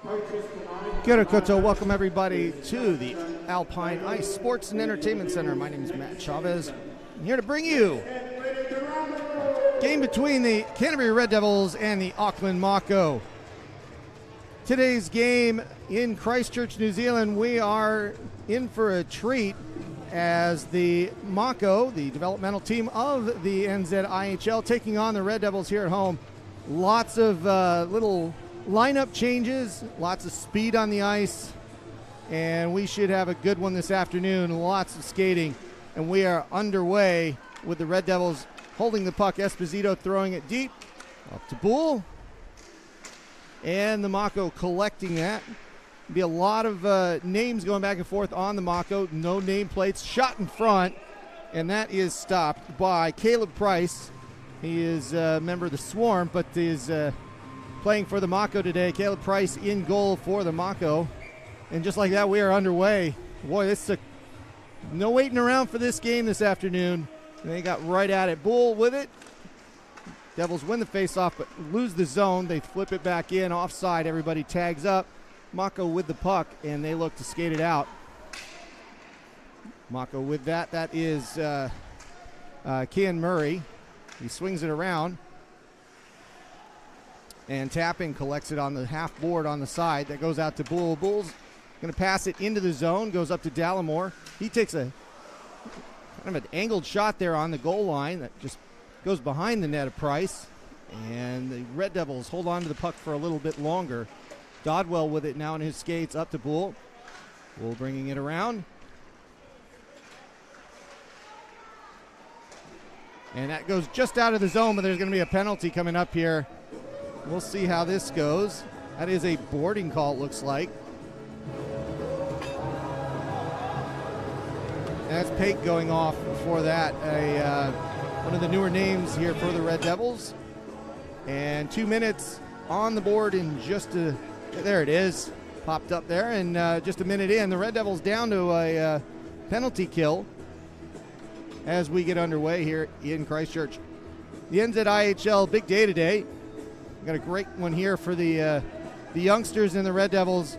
Kia ora koutou. Welcome everybody to the Alpine Ice Sports and Entertainment Center. My name is Matt Chavez. I'm here to bring you game between the Canterbury Red Devils and the Auckland Mako. Today's game in Christchurch, New Zealand, we are in for a treat as the Mako, the developmental team of the NZIHL, taking on the Red Devils here at home. Lots of little lineup changes, lots of speed on the ice, and we should have a good one this afternoon. Lots of skating, and we are underway with the Red Devils holding the puck. Esposito throwing it deep up to Bull, and the Mako collecting that. Be a lot of names going back and forth on the Mako. No nameplates. Shot in front, and that is stopped by Caleb Price. He is a member of the Swarm, but is playing for the Mako today. Caleb Price in goal for the Mako. And just like that, we are underway. Boy, this is no waiting around for this game this afternoon. And they got right at it. Bull with it. Devils win the faceoff, but lose the zone. They flip it back in. Offside, everybody tags up. Mako with the puck, and they look to skate it out. Mako with that. That is Kian Murray. He swings it around. And Tapping collects it on the half board on the side. That goes out to Bull. Bull's going to pass it into the zone. Goes up to Dallimore. He takes a kind of an angled shot there on the goal line that just goes behind the net of Price. And the Red Devils hold on to the puck for a little bit longer. Dodwell with it now in his skates up to Bull. Bull bringing it around. And that goes just out of the zone, but there's going to be a penalty coming up here. We'll see how this goes. That is a boarding call, it looks like. And that's Pate going off before that. One of the newer names here for the Red Devils. And 2 minutes on the board in just a... There it is. Popped up there. And just a minute in, the Red Devils down to a penalty kill as we get underway here in Christchurch. The NZIHL, big day today. Got a great one here for the youngsters and the Red Devils.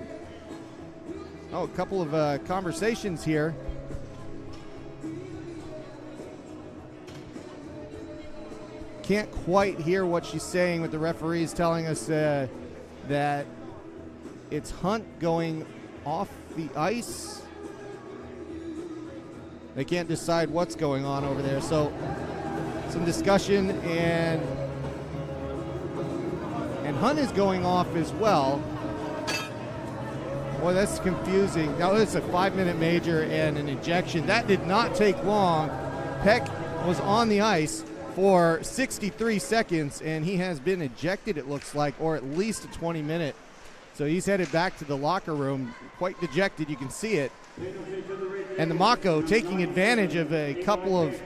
Oh, a couple of conversations here. Can't quite hear what she's saying, but the referee's telling us that it's Hunt going off the ice. They can't decide what's going on over there. So some discussion, and Hunt is going off as well. Boy, that's confusing. Now, it's a 5-minute major and an ejection. That did not take long. Peck was on the ice for 63 seconds, and he has been ejected, it looks like, or at least a 20-minute. So he's headed back to the locker room, quite dejected. You can see it. And the Mako taking advantage of a couple of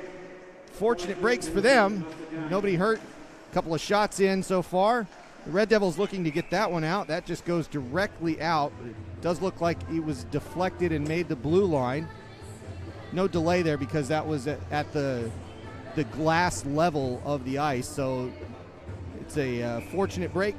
fortunate breaks for them. Nobody hurt. A couple of shots in so far. The Red Devils looking to get that one out. That just goes directly out. It does look like it was deflected and made the blue line. No delay there because that was at the glass level of the ice. So it's a fortunate break.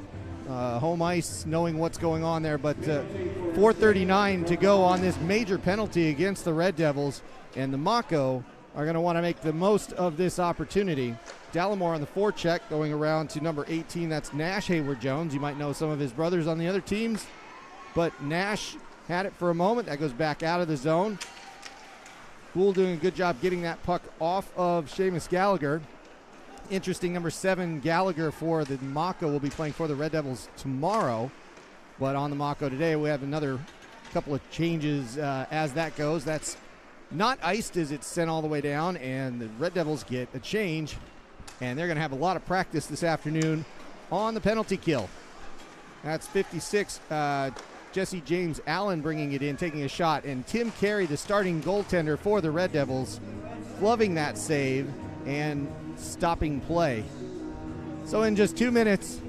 Home ice knowing what's going on there. But 4:39 to go on this major penalty against the Red Devils. And the Mako are going to want to make the most of this opportunity. Dallimore on the forecheck going around to number 18. That's Nash Hayward-Jones. You might know some of his brothers on the other teams. But Nash had it for a moment. That goes back out of the zone. Poole doing a good job getting that puck off of Seamus Gallagher. Interesting, number 7 Gallagher for the Mako will be playing for the Red Devils tomorrow. But on the Mako today, we have another couple of changes as that goes. That's not iced as it's sent all the way down, and the Red Devils get a change. And they're going to have a lot of practice this afternoon on the penalty kill. That's 56. Jesse James Allen bringing it in, taking a shot. And Tim Carey, the starting goaltender for the Red Devils, gloving that save and stopping play. So in just 2 minutes,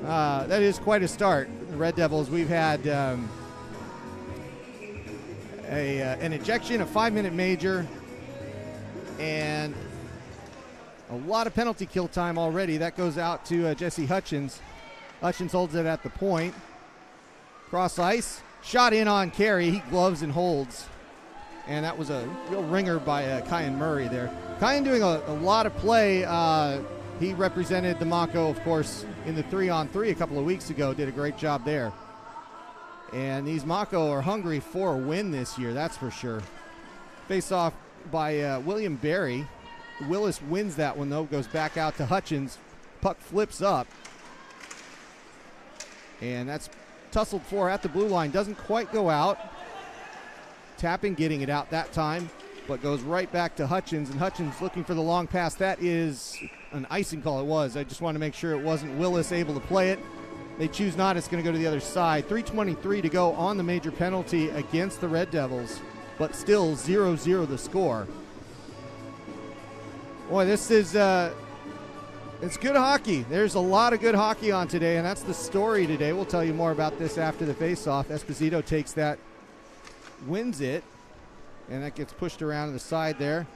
that is quite a start. The Red Devils, we've had an ejection, a 5-minute major, and a lot of penalty kill time already. That goes out to Jesse Hutchins. Hutchins holds it at the point. Cross ice. Shot in on Carey. He gloves and holds. And that was a real ringer by Kyan Murray there. Kyan doing a lot of play. He represented the Mako, of course, in the 3-on-3 a couple of weeks ago. Did a great job there. And these Mako are hungry for a win this year, that's for sure. Face off by William Berry. Willis wins that one, though. Goes back out to Hutchins. Puck flips up. And that's tussled for at the blue line. Doesn't quite go out. Tapping getting it out that time, but goes right back to Hutchins, and Hutchins looking for the long pass. That is an icing call. It was. I just want to make sure it wasn't Willis able to play it. They choose not. It's going to go to the other side. 3:23 to go on the major penalty against the Red Devils, but still 0-0 the score. Boy, this is it's good hockey. There's a lot of good hockey on today, and that's the story today. We'll tell you more about this after the face-off. Esposito takes that, wins it, and that gets pushed around to the side there.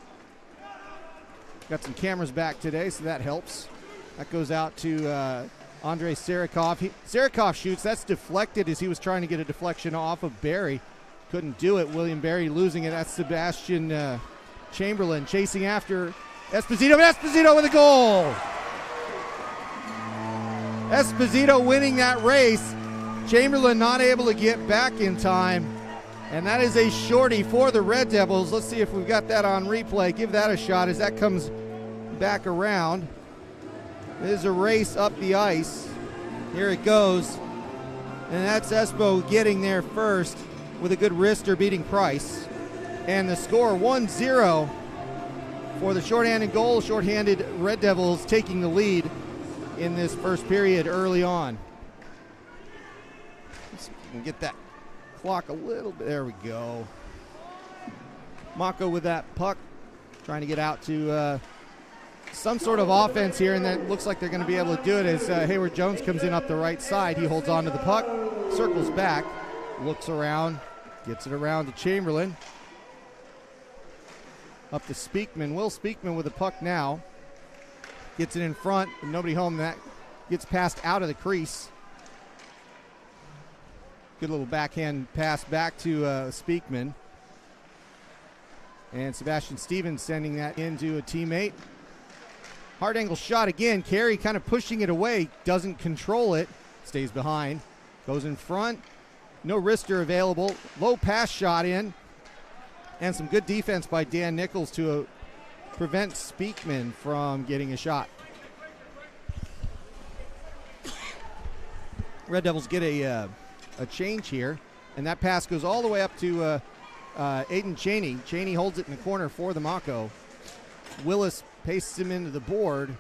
Got some cameras back today, so that helps. That goes out to Andrei Sarikov. Sarikov shoots. That's deflected as he was trying to get a deflection off of Barry. Couldn't do it. William Barry losing it. That's Sebastian Chamberlain chasing after Esposito. Esposito with a goal. Esposito winning that race. Chamberlain not able to get back in time. And that is a shorty for the Red Devils. Let's see if we've got that on replay. Give that a shot as that comes back around. There's a race up the ice. Here it goes. And that's Espo getting there first with a good wrister beating Price. And the score 1-0 for the shorthanded goal. Shorthanded Red Devils taking the lead in this first period early on. Let's see if we can get that clock a little bit. There we go. Mako with that puck, trying to get out to some sort of offense here, and that looks like they're going to be able to do it as Hayward Jones comes in up the right side. He holds on to the puck, circles back, looks around, gets it around to Chamberlain. Up to Speakman. Will Speakman with the puck now. Gets it in front, nobody home. That gets passed out of the crease. Good little backhand pass back to Speakman. And Sebastian Stevens sending that into a teammate. Hard angle shot again. Carey kind of pushing it away. Doesn't control it. Stays behind. Goes in front. No wrister available. Low pass shot in. And some good defense by Dan Nichols to prevent Speakman from getting a shot. Red Devils get a change here, and that pass goes all the way up to Aiden Cheney. Cheney holds it in the corner for the Mako. Willis pastes him into the board.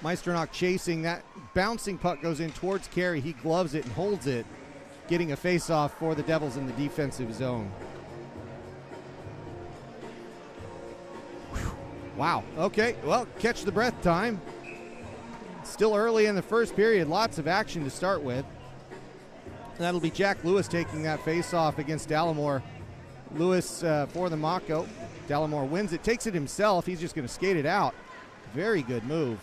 Meisternock chasing. That bouncing puck goes in towards Carey. He gloves it and holds it, getting a face-off for the Devils in the defensive zone. Whew. Wow. Okay, well, catch the breath time. Still early in the first period. Lots of action to start with. And that'll be Jack Lewis taking that face-off against Dallimore. Lewis for the Mako. Dallimore wins it, takes it himself. He's just going to skate it out. Very good move.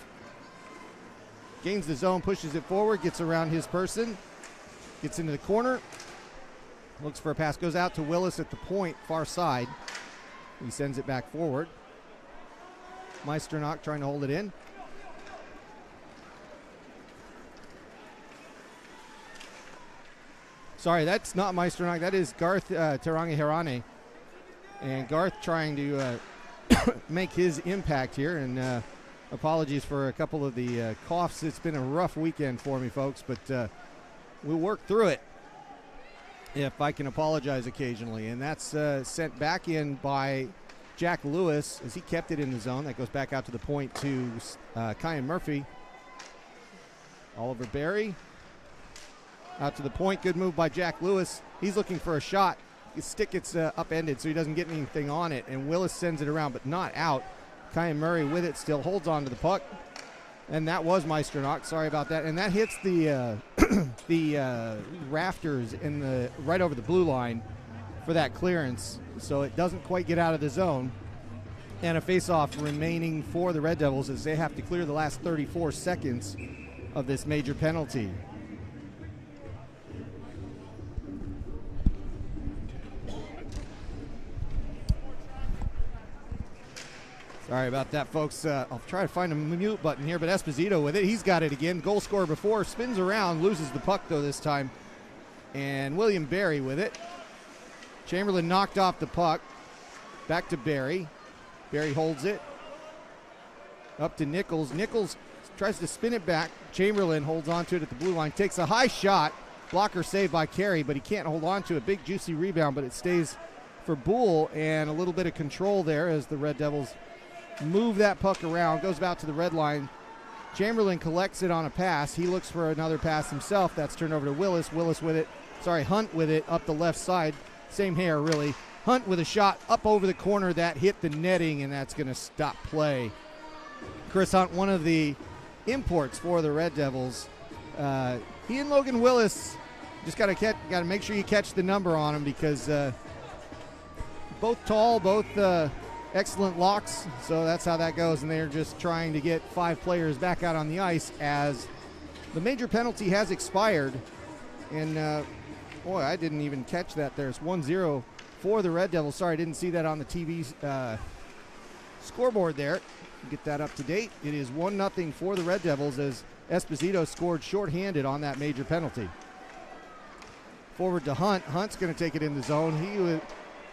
Gains the zone, pushes it forward, gets around his person. Gets into the corner. Looks for a pass, goes out to Willis at the point, far side. He sends it back forward. Meisternock trying to hold it in. Sorry, that's not Meisternock. That is Garth Tarangi-Hirane. And Garth trying to make his impact here. And apologies for a couple of the coughs. It's been a rough weekend for me, folks. But we'll work through it if I can apologize occasionally. And that's sent back in by Jack Lewis as he kept it in the zone. That goes back out to the point to Kyan Murphy. Oliver Berry. Out to the point. Good move by Jack Lewis. He's looking for a shot. His stick gets upended, so he doesn't get anything on it. And Willis sends it around, but not out. Kyan Murray with it still holds on to the puck. And that was Meisternock. Sorry about that. And that hits the the rafters in the right over the blue line for that clearance. So it doesn't quite get out of the zone. And a face-off remaining for the Red Devils as they have to clear the last 34 seconds of this major penalty. Sorry about that, folks. I'll try to find a mute button here, but Esposito with it. He's got it again. Goal scorer before. Spins around, loses the puck, though, this time. And William Barry with it. Chamberlain knocked off the puck. Back to Barry. Barry holds it. Up to Nichols. Nichols tries to spin it back. Chamberlain holds on to it at the blue line. Takes a high shot. Blocker saved by Carey, but he can't hold on to it. Big, juicy rebound, but it stays for Boole. And a little bit of control there as the Red Devils move that puck around. Goes out to the red line. Chamberlain collects it on a pass. He looks for another pass himself. That's turned over to Willis. Willis with it. Hunt with it up the left side. Same hair, really. Hunt with a shot up over the corner that hit the netting, and that's going to stop play. Chris Hunt, one of the imports for the Red Devils. He and Logan Willis just got to make sure you catch the number on them, because both tall, both excellent locks. So that's how that goes, and they're just trying to get 5 players back out on the ice as the major penalty has expired. And boy, I didn't even catch that. There's 1-0 for the Red Devils. Sorry, I didn't see that on the TV scoreboard there. Get that up to date. It is 1-0 for the Red Devils as Esposito scored shorthanded on that major penalty. Forward to Hunt. Hunt's going to take it in the zone. He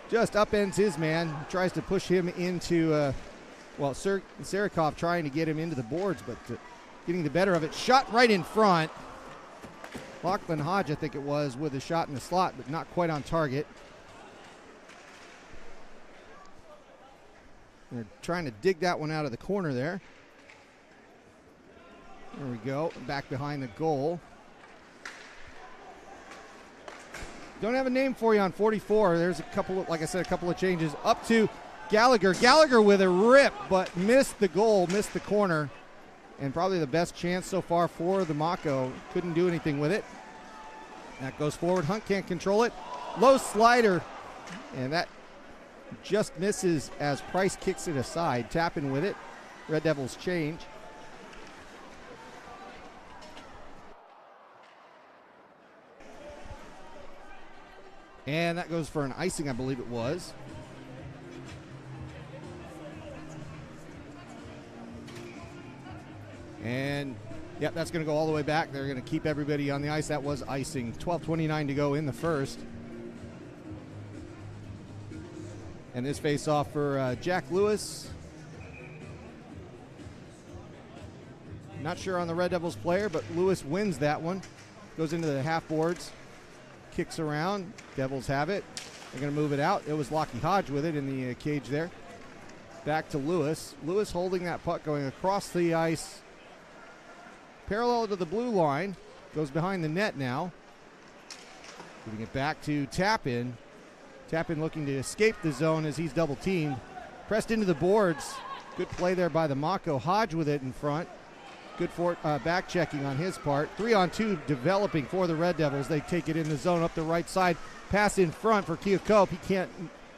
just upends his man. Tries to push him into, Sarikov trying to get him into the boards, but getting the better of it. Shot right in front. Lachlan Hodge, I think it was, with a shot in the slot, but not quite on target. They're trying to dig that one out of the corner there. There we go, back behind the goal. Don't have a name for you on 44. There's a couple of changes. Up to Gallagher. Gallagher with a rip, but missed the goal, missed the corner. And probably the best chance so far for the Mako. Couldn't do anything with it. That goes forward. Hunt can't control it. Low slider. And that just misses as Price kicks it aside. Tapping with it. Red Devils change. And that goes for an icing, I believe it was. And, yep, that's going to go all the way back. They're going to keep everybody on the ice. That was icing. 12:29 to go in the first. And this face-off for Jack Lewis. Not sure on the Red Devils player, but Lewis wins that one. Goes into the half boards. Kicks around. Devils have it. They're going to move it out. It was Lockie Hodge with it in the cage there. Back to Lewis. Lewis holding that puck going across the ice. Parallel to the blue line. Goes behind the net now. Giving it back to Tapin. Tapin looking to escape the zone as he's double teamed. Pressed into the boards. Good play there by the Mako. Hodge with it in front. Good for back checking on his part. 3-on-2 developing for the Red Devils. They take it in the zone up the right side. Pass in front for Keokuk. He can't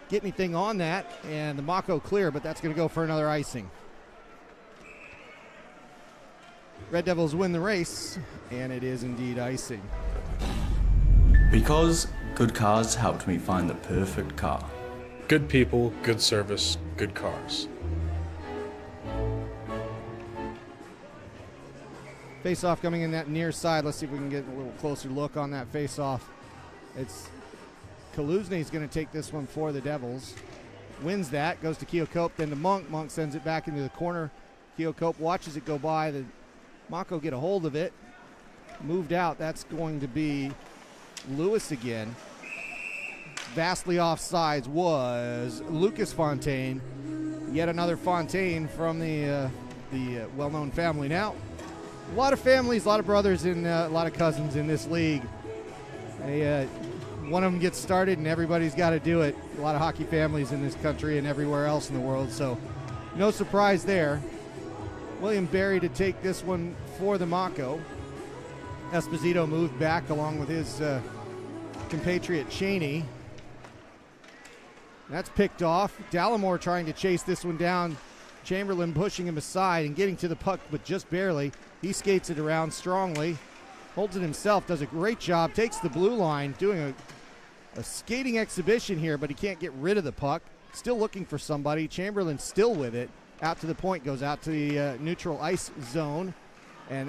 get anything on that. And the Mako clear, but that's going to go for another icing. Red Devils win the race, and it is indeed icing. Because good cars helped me find the perfect car. Good people, good service, good cars. Face-off coming in that near side. Let's see if we can get a little closer look on that face-off. It's Kaluzny's going to take this one for the Devils. Wins that, goes to Keokuk, then to Monk. Monk sends it back into the corner. Keokuk watches it go by. The Mako get a hold of it. Moved out. That's going to be Lewis again. Vastly offsides was Lucas Fontaine. Yet another Fontaine from the well-known family. Now, a lot of families, a lot of brothers, and a lot of cousins in this league. One of them gets started, and everybody's got to do it. A lot of hockey families in this country and everywhere else in the world, so no surprise there. William Barry to take this one for the Mako. Esposito moved back along with his compatriot Cheney. That's picked off. Dallimore trying to chase this one down. Chamberlain pushing him aside and getting to the puck, but just barely. He skates it around strongly. Holds it himself, does a great job. Takes the blue line, doing a skating exhibition here, but he can't get rid of the puck. Still looking for somebody. Chamberlain still with it. out to the point, goes out to the neutral ice zone, and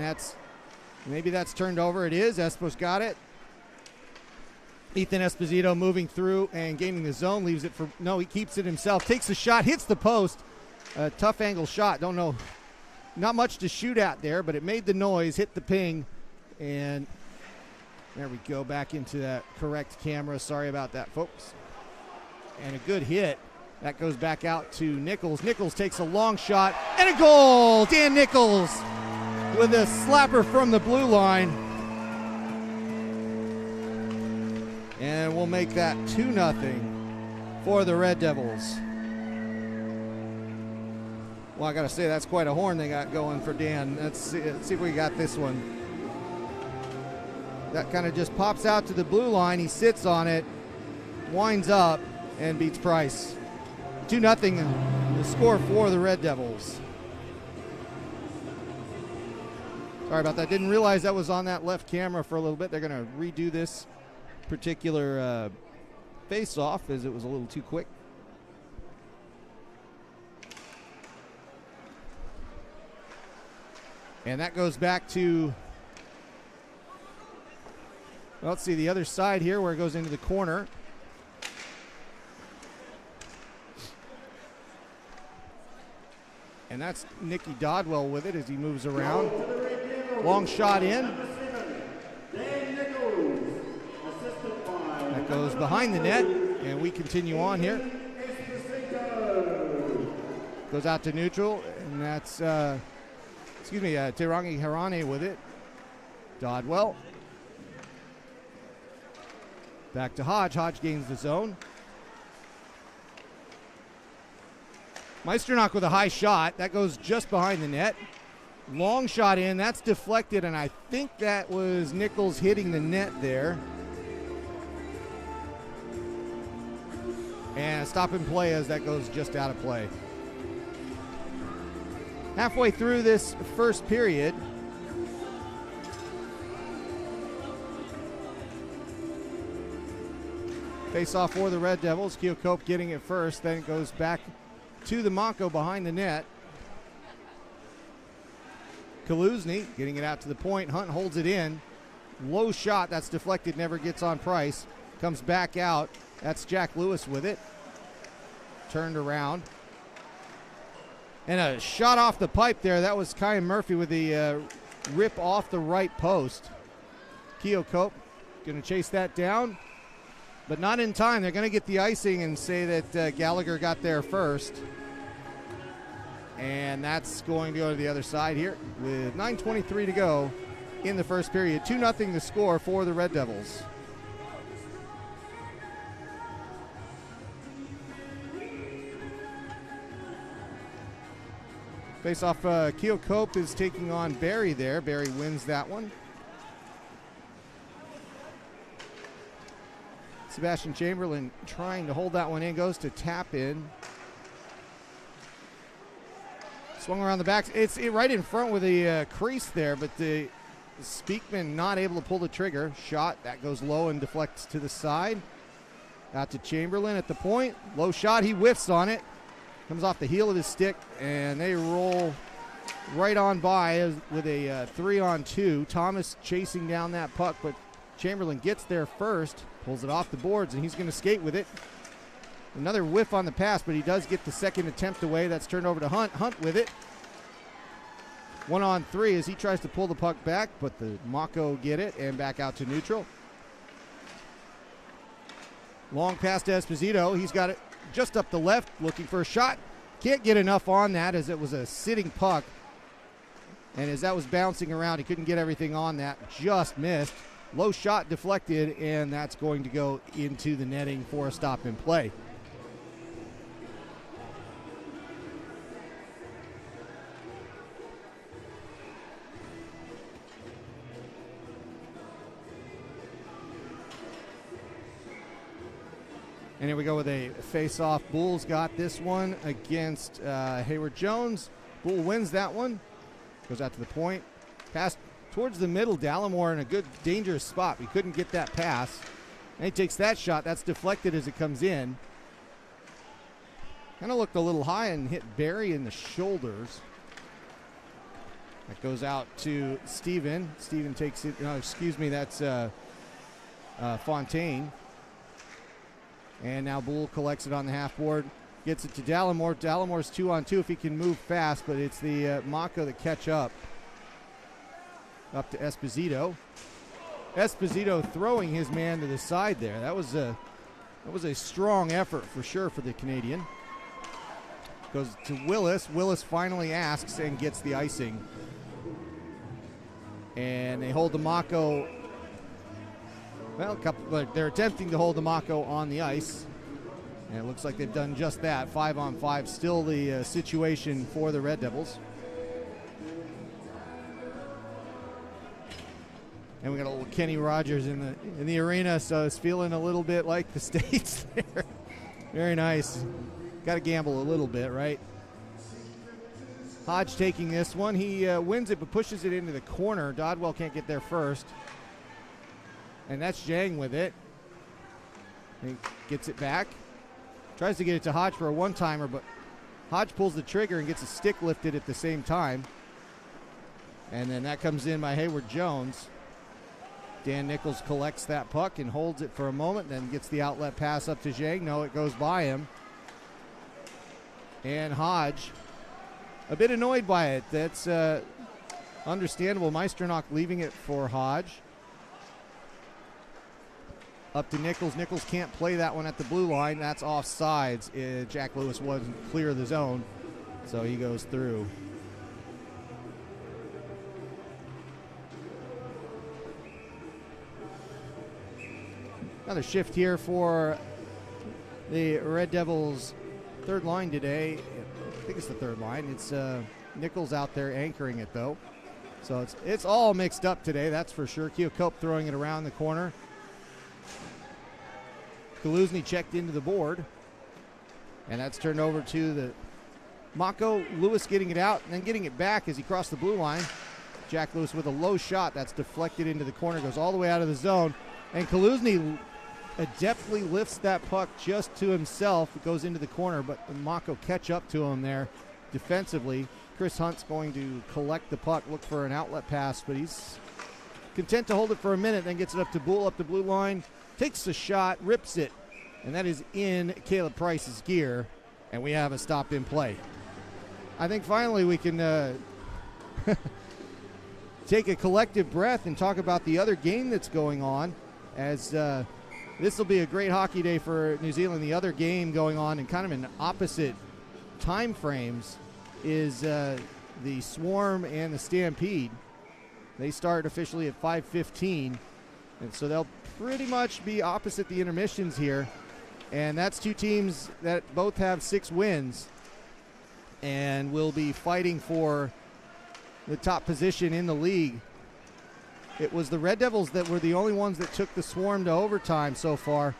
maybe that's turned over. It is. Espos got it. Ethan Esposito moving through and gaining the zone, leaves it for, no, he keeps it himself, takes the shot, hits the post. A tough angle shot. Don't know, not much to shoot at there, but it made the noise, hit the ping, and there we go, back into that correct camera. Sorry about that, folks. And a good hit. That goes back out to Nichols. Nichols takes a long shot, and a goal! Dan Nichols with a slapper from the blue line. And we'll make that 2-0 for the Red Devils. Well, I got to say, that's quite a horn they got going for Dan. Let's see if we got this one. That kind of just pops out to the blue line. He sits on it, winds up, and beats Price. 2-0 the score for the Red Devils. Sorry about that. Didn't realize that was on that left camera for a little bit. They're going to redo this particular face-off as it was a little too quick. And that goes back to, well, let's see the other side here where it goes into the corner. And that's Nicky Dodwell with it as he moves around. Long shot in. That goes behind the net, and we continue on here. Goes out to neutral, and that's, Tirangi Harane with it. Dodwell. Back to Hodge. Hodge gains the zone. Meisternock with a high shot. That goes just behind the net. Long shot in. That's deflected, and I think that was Nichols hitting the net there. And stop and play as that goes just out of play. Halfway through this first period, face off for the Red Devils. Keokuk getting it first, then it goes back to the Mako behind the net. Kaluzny getting it out to the point. Hunt holds it in. Low shot, that's deflected, never gets on Price. Comes back out. That's Jack Lewis with it. Turned around. And a shot off the pipe there. That was Kyan Murphy with the rip off the right post. Keokuk going to chase that down, but not in time. They're going to get the icing and say that Gallagher got there first. And that's going to go to the other side here with 9:23 to go in the first period. 2-0 the score for the Red Devils. Face off, Keokuk is taking on Barry there. Barry wins that one. Sebastian Chamberlain trying to hold that one in, goes to tap in. Swung around the back. It's right in front with the crease there, but the Speakman not able to pull the trigger. Shot, that goes low and deflects to the side. Out to Chamberlain at the point. Low shot, he whiffs on it. Comes off the heel of his stick, and they roll right on by with a 3-on-2. Thomas chasing down that puck, but Chamberlain gets there first, pulls it off the boards, and he's going to skate with it. Another whiff on the pass, but he does get the second attempt away. That's turned over to Hunt. Hunt with it. 1-on-3 as he tries to pull the puck back, but the Mako get it, and back out to neutral. Long pass to Esposito. He's got it just up the left, looking for a shot. Can't get enough on that as it was a sitting puck. And as that was bouncing around, he couldn't get everything on that. Just missed. Low shot deflected, and that's going to go into the netting for a stop and play. And here we go with a face-off. Bulls got this one against Hayward Jones. Bull wins that one. Goes out to the point. Pass towards the middle. Dallimore in a good, dangerous spot. He couldn't get that pass. And he takes that shot. That's deflected as it comes in. Kind of looked a little high and hit Barry in the shoulders. That goes out to Steven. Steven takes it. No, excuse me, that's Fontaine. And now Bull collects it on the half board. Gets it to Dallimore. Dallimore's 2-on-2 if he can move fast, but it's the Mako that catch up. Up to Esposito. Esposito throwing his man to the side there. That was a strong effort for sure for the Canadian. Goes to Willis. Willis finally asks and gets the icing. And they hold the Mako. Well, they're attempting to hold the Mako on the ice. And it looks like they've done just that. 5-on-5, still the situation for the Red Devils. And we got a little Kenny Rogers in the arena, so it's feeling a little bit like the States there. Very nice. Got to gamble a little bit, right? Hodge taking this one. He wins it, but pushes it into the corner. Dodwell can't get there first. And that's Zhang with it. He gets it back. Tries to get it to Hodge for a one-timer, but Hodge pulls the trigger and gets a stick lifted at the same time. And then that comes in by Hayward Jones. Dan Nichols collects that puck and holds it for a moment, then gets the outlet pass up to Zhang. No, it goes by him. And Hodge, a bit annoyed by it. That's understandable. Meisternock leaving it for Hodge. Up to Nichols. Nichols can't play that one at the blue line. That's offsides. Jack Lewis wasn't clear of the zone, so he goes through. Another shift here for the Red Devils' third line today. I think it's the third line. It's Nichols out there anchoring it, though. So it's all mixed up today, that's for sure. Keocope throwing it around the corner. Kaluzny checked into the board. And that's turned over to the Mako. Lewis getting it out and then getting it back as he crossed the blue line. Jack Lewis with a low shot that's deflected into the corner, goes all the way out of the zone. And Kaluzny adeptly lifts that puck just to himself. It goes into the corner, but the Mako catch up to him there defensively. Chris Hunt's going to collect the puck, look for an outlet pass, but he's content to hold it for a minute, then gets it up to Bull, up the blue line, takes the shot, rips it, and that is in Caleb Price's gear, and we have a stop in play. I think finally we can take a collective breath and talk about the other game that's going on, as this will be a great hockey day for New Zealand. The other game going on in kind of in opposite time frames is the Swarm and the Stampede. They start officially at 5:15, and so they'll pretty much be opposite the intermissions here. And that's two teams that both have 6 wins and will be fighting for the top position in the league. It was the Red Devils that were the only ones that took the Swarm to overtime so far.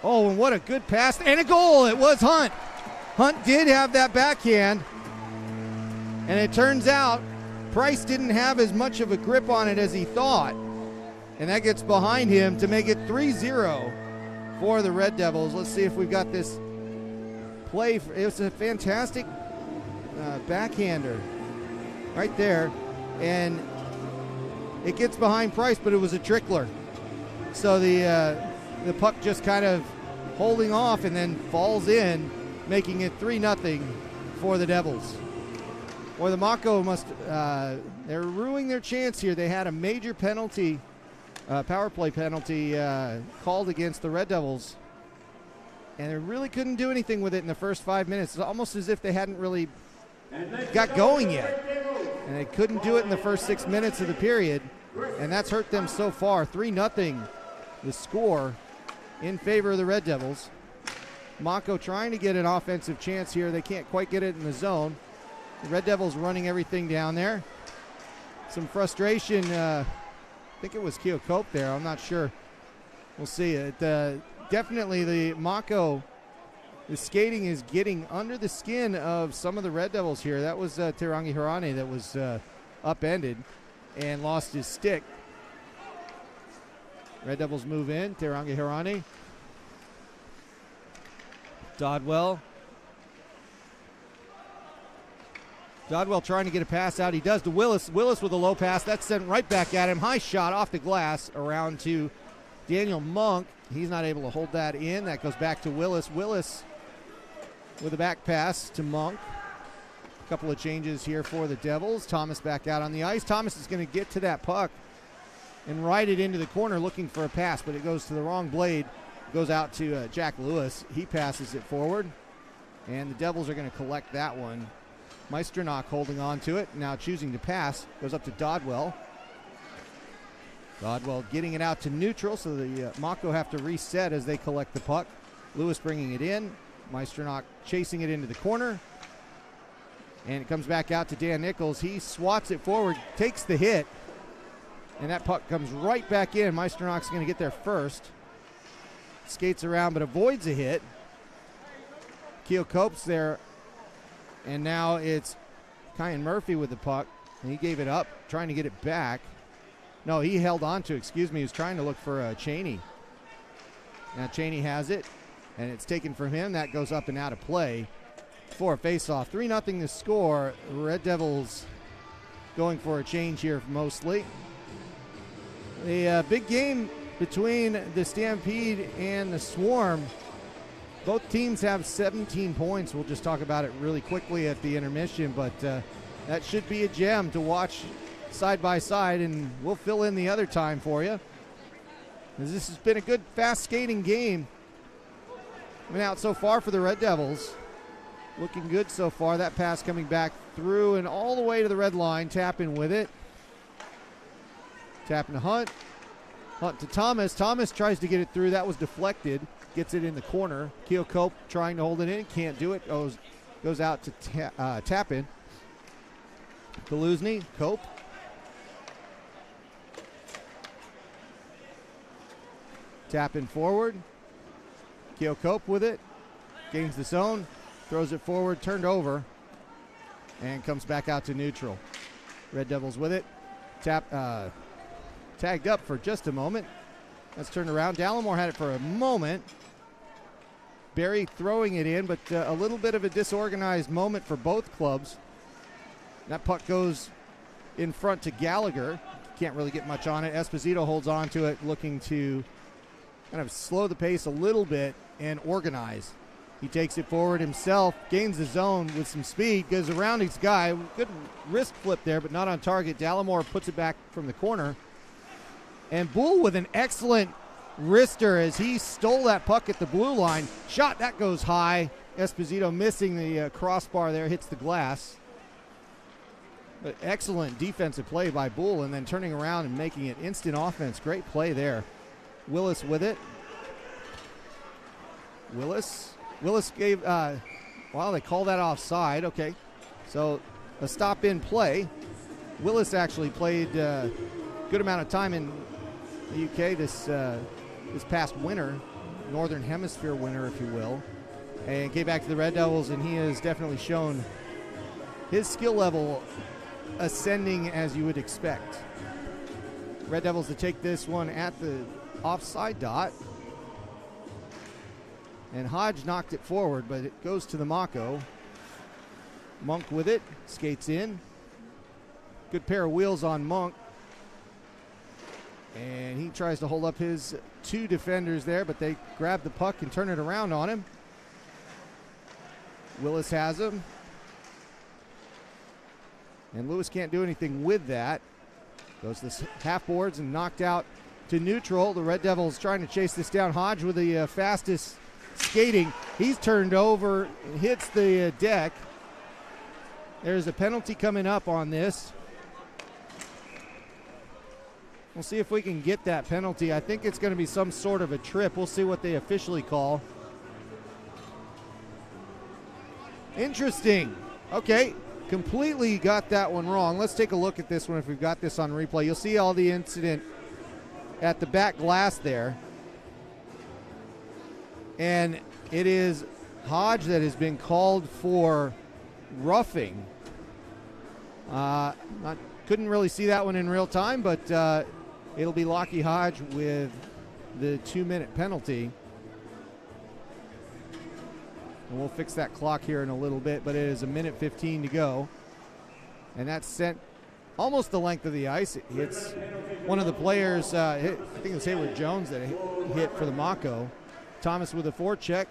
Oh, and what a good pass and a goal. It was Hunt. Hunt did have that backhand, and it turns out Price didn't have as much of a grip on it as he thought, and that gets behind him to make it 3-0 for the Red Devils. Let's see if we've got this play. It was a fantastic backhander right there, and it gets behind Price, but it was a trickler. So the puck just kind of holding off and then falls in, making it 3-0 for the Devils. Or the Mako must, they're ruining their chance here. They had a major penalty, power play penalty called against the Red Devils, and they really couldn't do anything with it in the first 5 minutes. It's almost as if they hadn't really got going yet, and they couldn't do it in the first 6 minutes of the period, and that's hurt them so far. 3-0 the score in favor of the Red Devils. Mako trying to get an offensive chance here. They can't quite get it in the zone. The Red Devils running everything down there. Some frustration. I think it was Keocope there. I'm not sure. We'll see. Definitely the Mako, the skating is getting under the skin of some of the Red Devils here. That was Terangi Harane that was upended and lost his stick. Red Devils move in. Terangi Harane. Dodwell Dodwell trying to get a pass out. He does to Willis. Willis with a low pass. That's sent right back at him. High shot off the glass around to Daniel Monk. He's not able to hold that in. That goes back to Willis. Willis with a back pass to Monk. A couple of changes here for the Devils. Thomas back out on the ice. Thomas is going to get to that puck and ride it into the corner looking for a pass, but it goes to the wrong blade. Goes out to Jack Lewis. He passes it forward, and the Devils are going to collect that one. Meisternock holding on to it, now choosing to pass. Goes up to Dodwell. Dodwell getting it out to neutral, so the Mako have to reset as they collect the puck. Lewis bringing it in. Meisternock chasing it into the corner. And it comes back out to Dan Nichols. He swats it forward, takes the hit, and that puck comes right back in. Meisternock's going to get there first. Skates around but avoids a hit. Keo Cope's there. And now it's Kyan Murphy with the puck. And he gave it up, trying to get it back. No, he held on to, excuse me. He was trying to look for Cheney. Now Cheney has it, and it's taken from him. That goes up and out of play for a face-off. 3-0 the score. Red Devils going for a change here mostly. The big game between the Stampede and the Swarm. Both teams have 17 points. We'll just talk about it really quickly at the intermission, but that should be a gem to watch side by side, and we'll fill in the other time for you. This has been a good, fast skating game. Coming out so far for the Red Devils. Looking good so far. That pass coming back through and all the way to the red line. Tapping with it. Tapping to Hunt. Hunt to Thomas. Thomas tries to get it through. That was deflected. Gets it in the corner. Keo Cope trying to hold it in. Can't do it. Goes out to Tapin. Kaluzny. Cope. Tapping forward. Keo Cope with it. Gains the zone. Throws it forward. Turned over. And comes back out to neutral. Red Devils with it. Tagged up for just a moment. Let's turn around. Dallimore had it for a moment. Barry throwing it in, but a little bit of a disorganized moment for both clubs. That puck goes in front to Gallagher. Can't really get much on it. Esposito holds on to it, looking to kind of slow the pace a little bit and organize. He takes it forward himself, gains the zone with some speed, goes around his guy. Good wrist flip there, but not on target. Dallimore puts it back from the corner. And Bull with an excellent wrister as he stole that puck at the blue line. Shot, that goes high. Esposito missing the crossbar there, hits the glass. But excellent defensive play by Bull, and then turning around and making it instant offense. Great play there. Willis with it. Willis gave, well, they call that offside. Okay, so a stop in play. Willis actually played a good amount of time in the UK this past winter, Northern Hemisphere winter, if you will, and came back to the Red Devils, and he has definitely shown his skill level ascending as you would expect. Red Devils to take this one at the offside dot. And Hodge knocked it forward, but it goes to the Mako. Monk with it, skates in. Good pair of wheels on Monk. And he tries to hold up his two defenders there, but they grab the puck and turn it around on him. Willis has him. And Lewis can't do anything with that. Goes to the half boards and knocked out to neutral. The Red Devils trying to chase this down. Hodge with the fastest skating. He's turned over and hits the deck. There's a penalty coming up on this. We'll see if we can get that penalty. I think it's going to be some sort of a trip. We'll see what they officially call. Interesting. Okay, completely got that one wrong. Let's take a look at this one if we've got this on replay. You'll see all the incident at the back glass there. And it is Hodge that has been called for roughing. Couldn't really see that one in real time, but it'll be Lockie Hodge with the 2-minute penalty. And we'll fix that clock here in a little bit, but it is 1:15 to go. and that's sent almost the length of the ice. It hits one of the players, I think it was Hayward Jones that hit for the Mako. Thomas with a forecheck.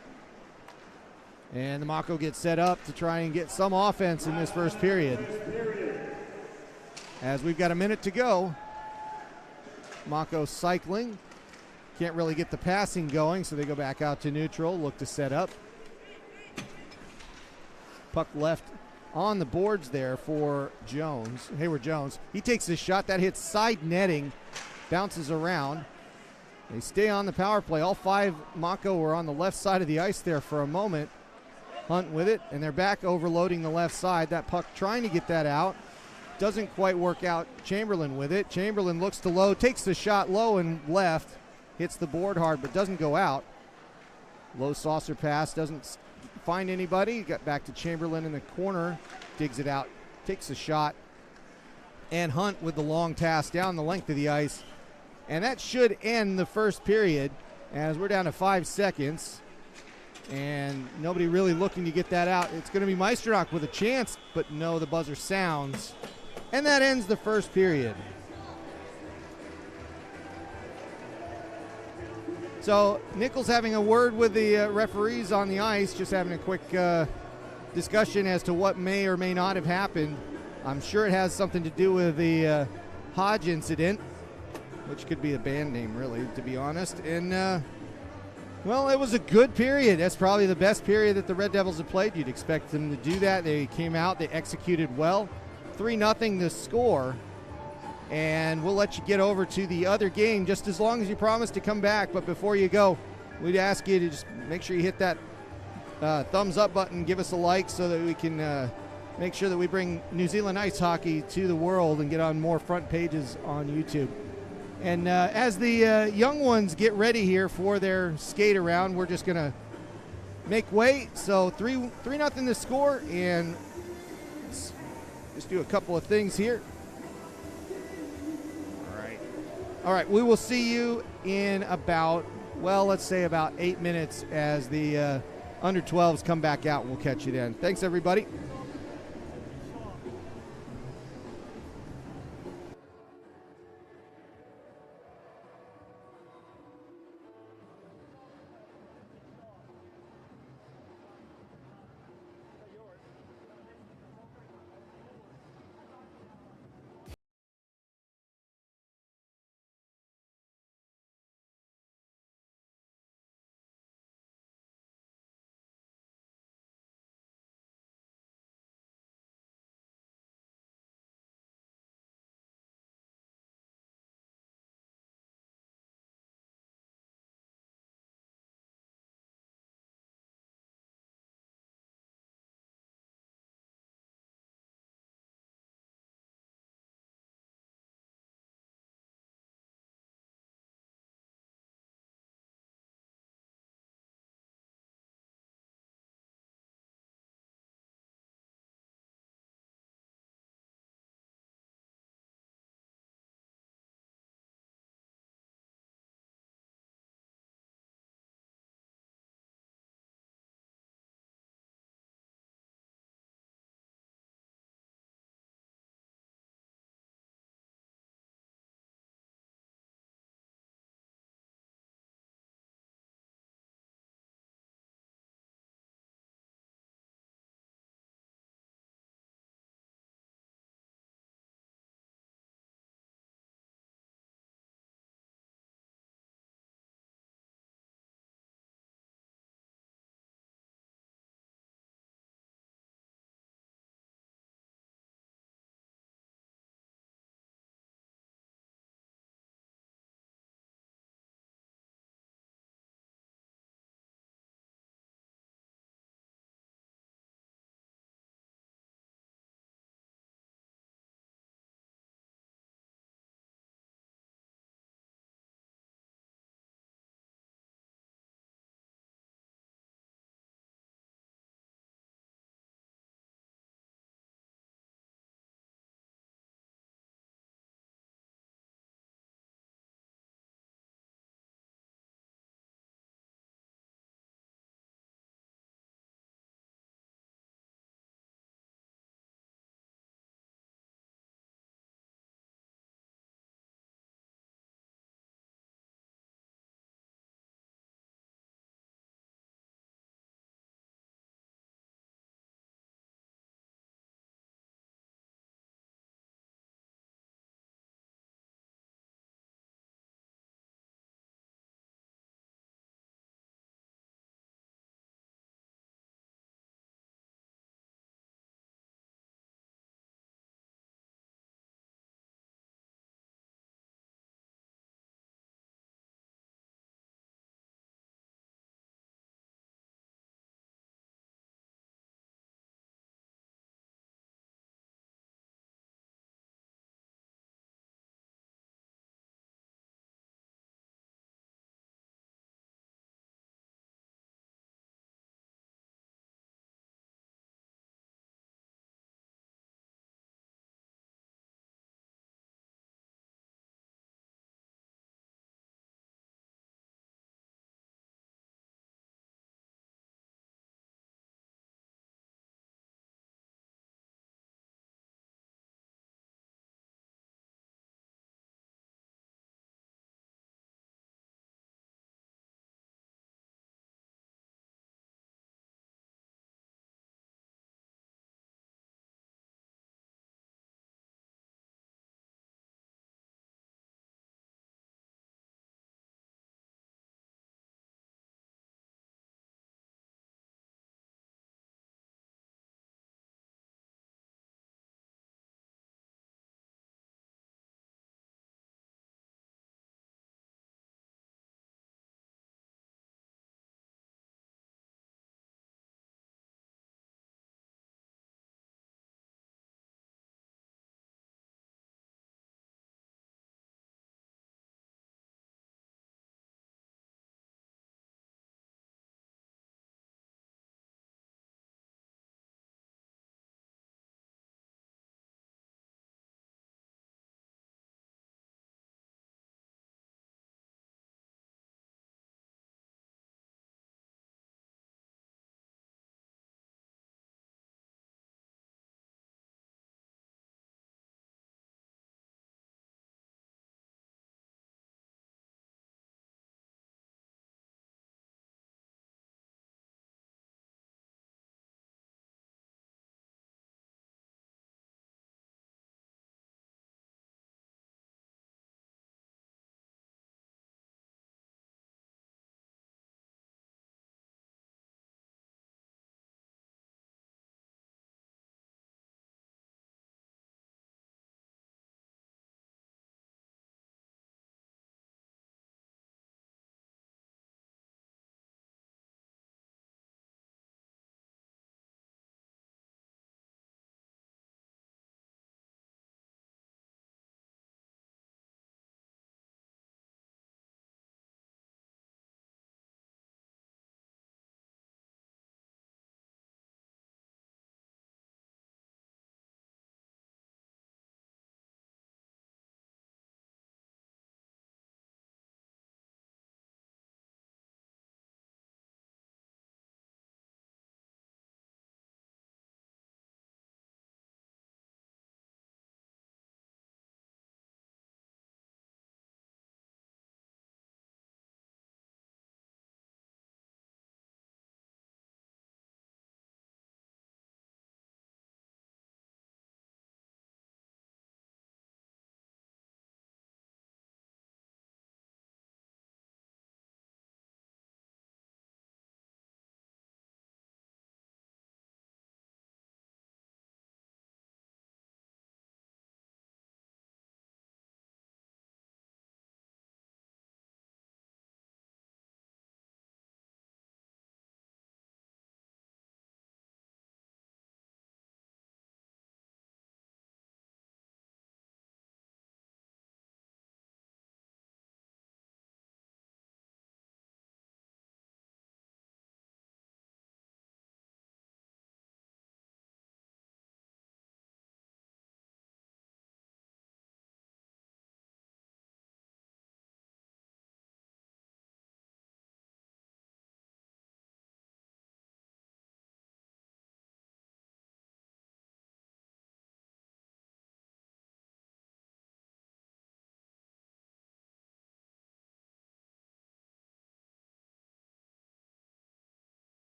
And the Mako gets set up to try and get some offense in this first period. As we've got a minute to go. Mako cycling. Can't really get the passing going, so they go back out to neutral, look to set up. Puck left on the boards there for Jones, Hayward Jones. He takes his shot. That hits side netting, bounces around. They stay on the power play. All 5 Mako were on the left side of the ice there for a moment. Hunt with it, and they're back overloading the left side. That puck trying to get that out. Doesn't quite work out. Chamberlain with it. Chamberlain looks to low, takes the shot low and left. Hits the board hard, but doesn't go out. Low saucer pass, doesn't find anybody. Got back to Chamberlain in the corner. Digs it out, takes the shot. And Hunt with the long pass down the length of the ice. And that should end the first period, as we're down to 5 seconds. And nobody really looking to get that out. It's going to be Meisterach with a chance, but no, the buzzer sounds. And that ends the first period. So Nichols having a word with the referees on the ice, just having a quick discussion as to what may or may not have happened. I'm sure it has something to do with the Hodge incident, which could be a band name, really, to be honest. And well, it was a good period. That's probably the best period that the Red Devils have played. You'd expect them to do that. They came out, they executed well. 3-0 the score. And we'll let you get over to the other game just as long as you promise to come back. But before you go, we'd ask you to just make sure you hit that thumbs up button, give us a like so that we can make sure that we bring New Zealand ice hockey to the world and get on more front pages on YouTube. And as the young ones get ready here for their skate around, we're just going to make way. So 3-0 the score, and let's just do a couple of things here. All right, we will see you in about, well, let's say about 8 minutes as the under 12s come back out. We'll catch you then. Thanks, everybody.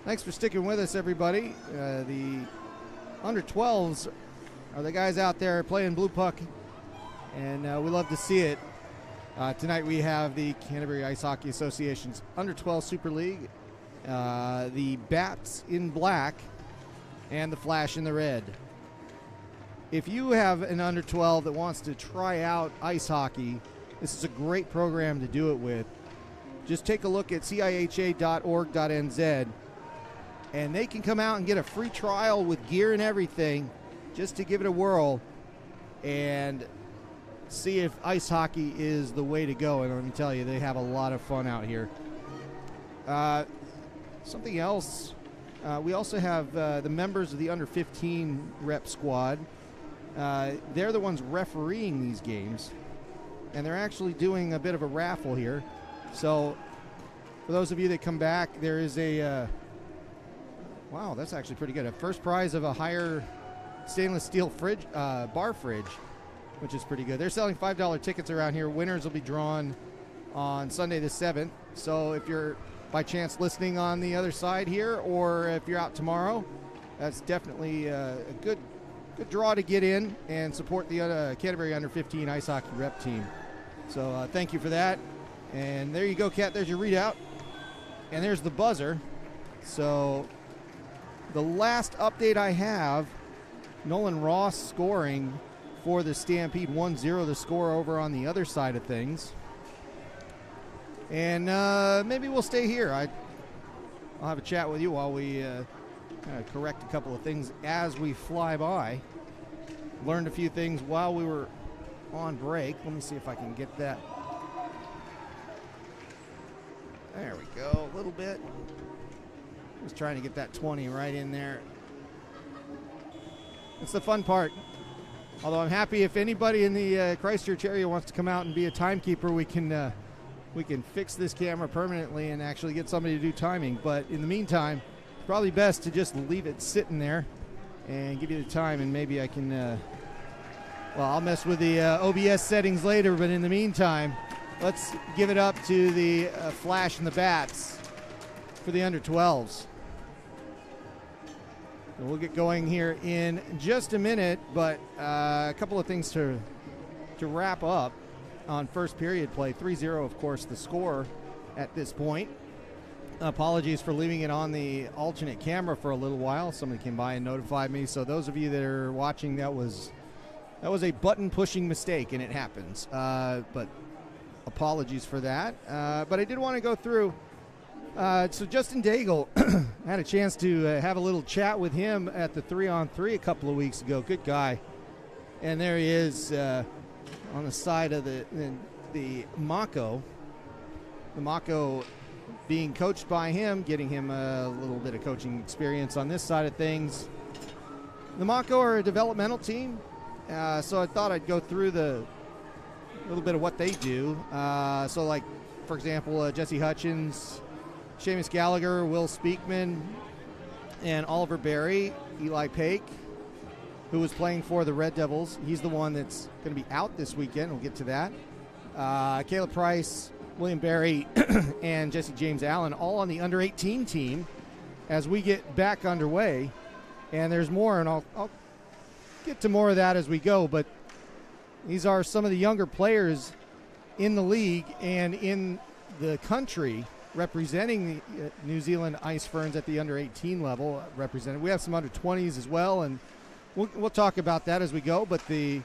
Thanks for sticking with us, everybody. The under 12s are the guys out there playing blue puck, and we love to see it. Tonight we have the Canterbury Ice Hockey Association's under 12 Super League, the Bats in black, and the Flash in the red. If you have an under 12 that wants to try out ice hockey, this is a great program to do it with. Just take a look at CIHA.org.nz, and they can come out and get a free trial with gear and everything just to give it a whirl and see if ice hockey is the way to go. And let me tell you, they have a lot of fun out here. Something else, we also have the members of the under 15 rep squad. They're the ones refereeing these games, and they're actually doing a bit of a raffle here. So for those of you that come back, there is a wow, that's actually pretty good, a first prize of a higher stainless steel fridge, bar fridge, which is pretty good. They're selling $5 tickets around here. Winners will be drawn on Sunday the 7th. So if you're by chance listening on the other side here, or if you're out tomorrow, that's definitely a good draw to get in and support the Canterbury under 15 ice hockey rep team. So thank you for that. And there you go, Kat. There's your readout. And there's the buzzer. So the last update I have, Nolan Ross scoring for the Stampede, 1-0 the score over on the other side of things. And maybe we'll stay here. I'll have a chat with you while we correct a couple of things as we fly by. Learned a few things while we were on break. Let me see if I can get that. There we go, a little bit. Just trying to get that 20 right in there. It's the fun part. Although I'm happy if anybody in the Christchurch area wants to come out and be a timekeeper, we can fix this camera permanently and actually get somebody to do timing. But in the meantime, it's probably best to just leave it sitting there and give you the time, and maybe I can, well, I'll mess with the OBS settings later, but in the meantime, let's give it up to the Flash and the Bats for the under 12s. So we'll get going here in just a minute, but a couple of things to wrap up on first period play. 3-0, of course, the score at this point. Apologies for leaving it on the alternate camera for a little while. Somebody came by and notified me. So those of you that are watching, that was a button pushing mistake, and it happens. But apologies for that. But I did want to go through. So Justin Daigle, I had a chance to have a little chat with him at the 3-on-3 a couple of weeks ago. Good guy. And there he is on the side of the Mako. The Mako being coached by him, getting him a little bit of coaching experience on this side of things. The Mako are a developmental team, so I thought I'd go through a little bit of what they do. So, like, for example, Jesse Hutchins, Seamus Gallagher, Will Speakman, and Oliver Berry, Eli Pake, who was playing for the Red Devils. He's the one that's going to be out this weekend. We'll get to that. Caleb Price, William Berry, and Jesse James Allen, all on the under-18 team as we get back underway. And there's more, and I'll get to more of that as we go. But these are some of the younger players in the league and in the country representing the New Zealand Ice Ferns at the under-18 level represented. We have some under-20s as well, and we'll talk about that as we go. But the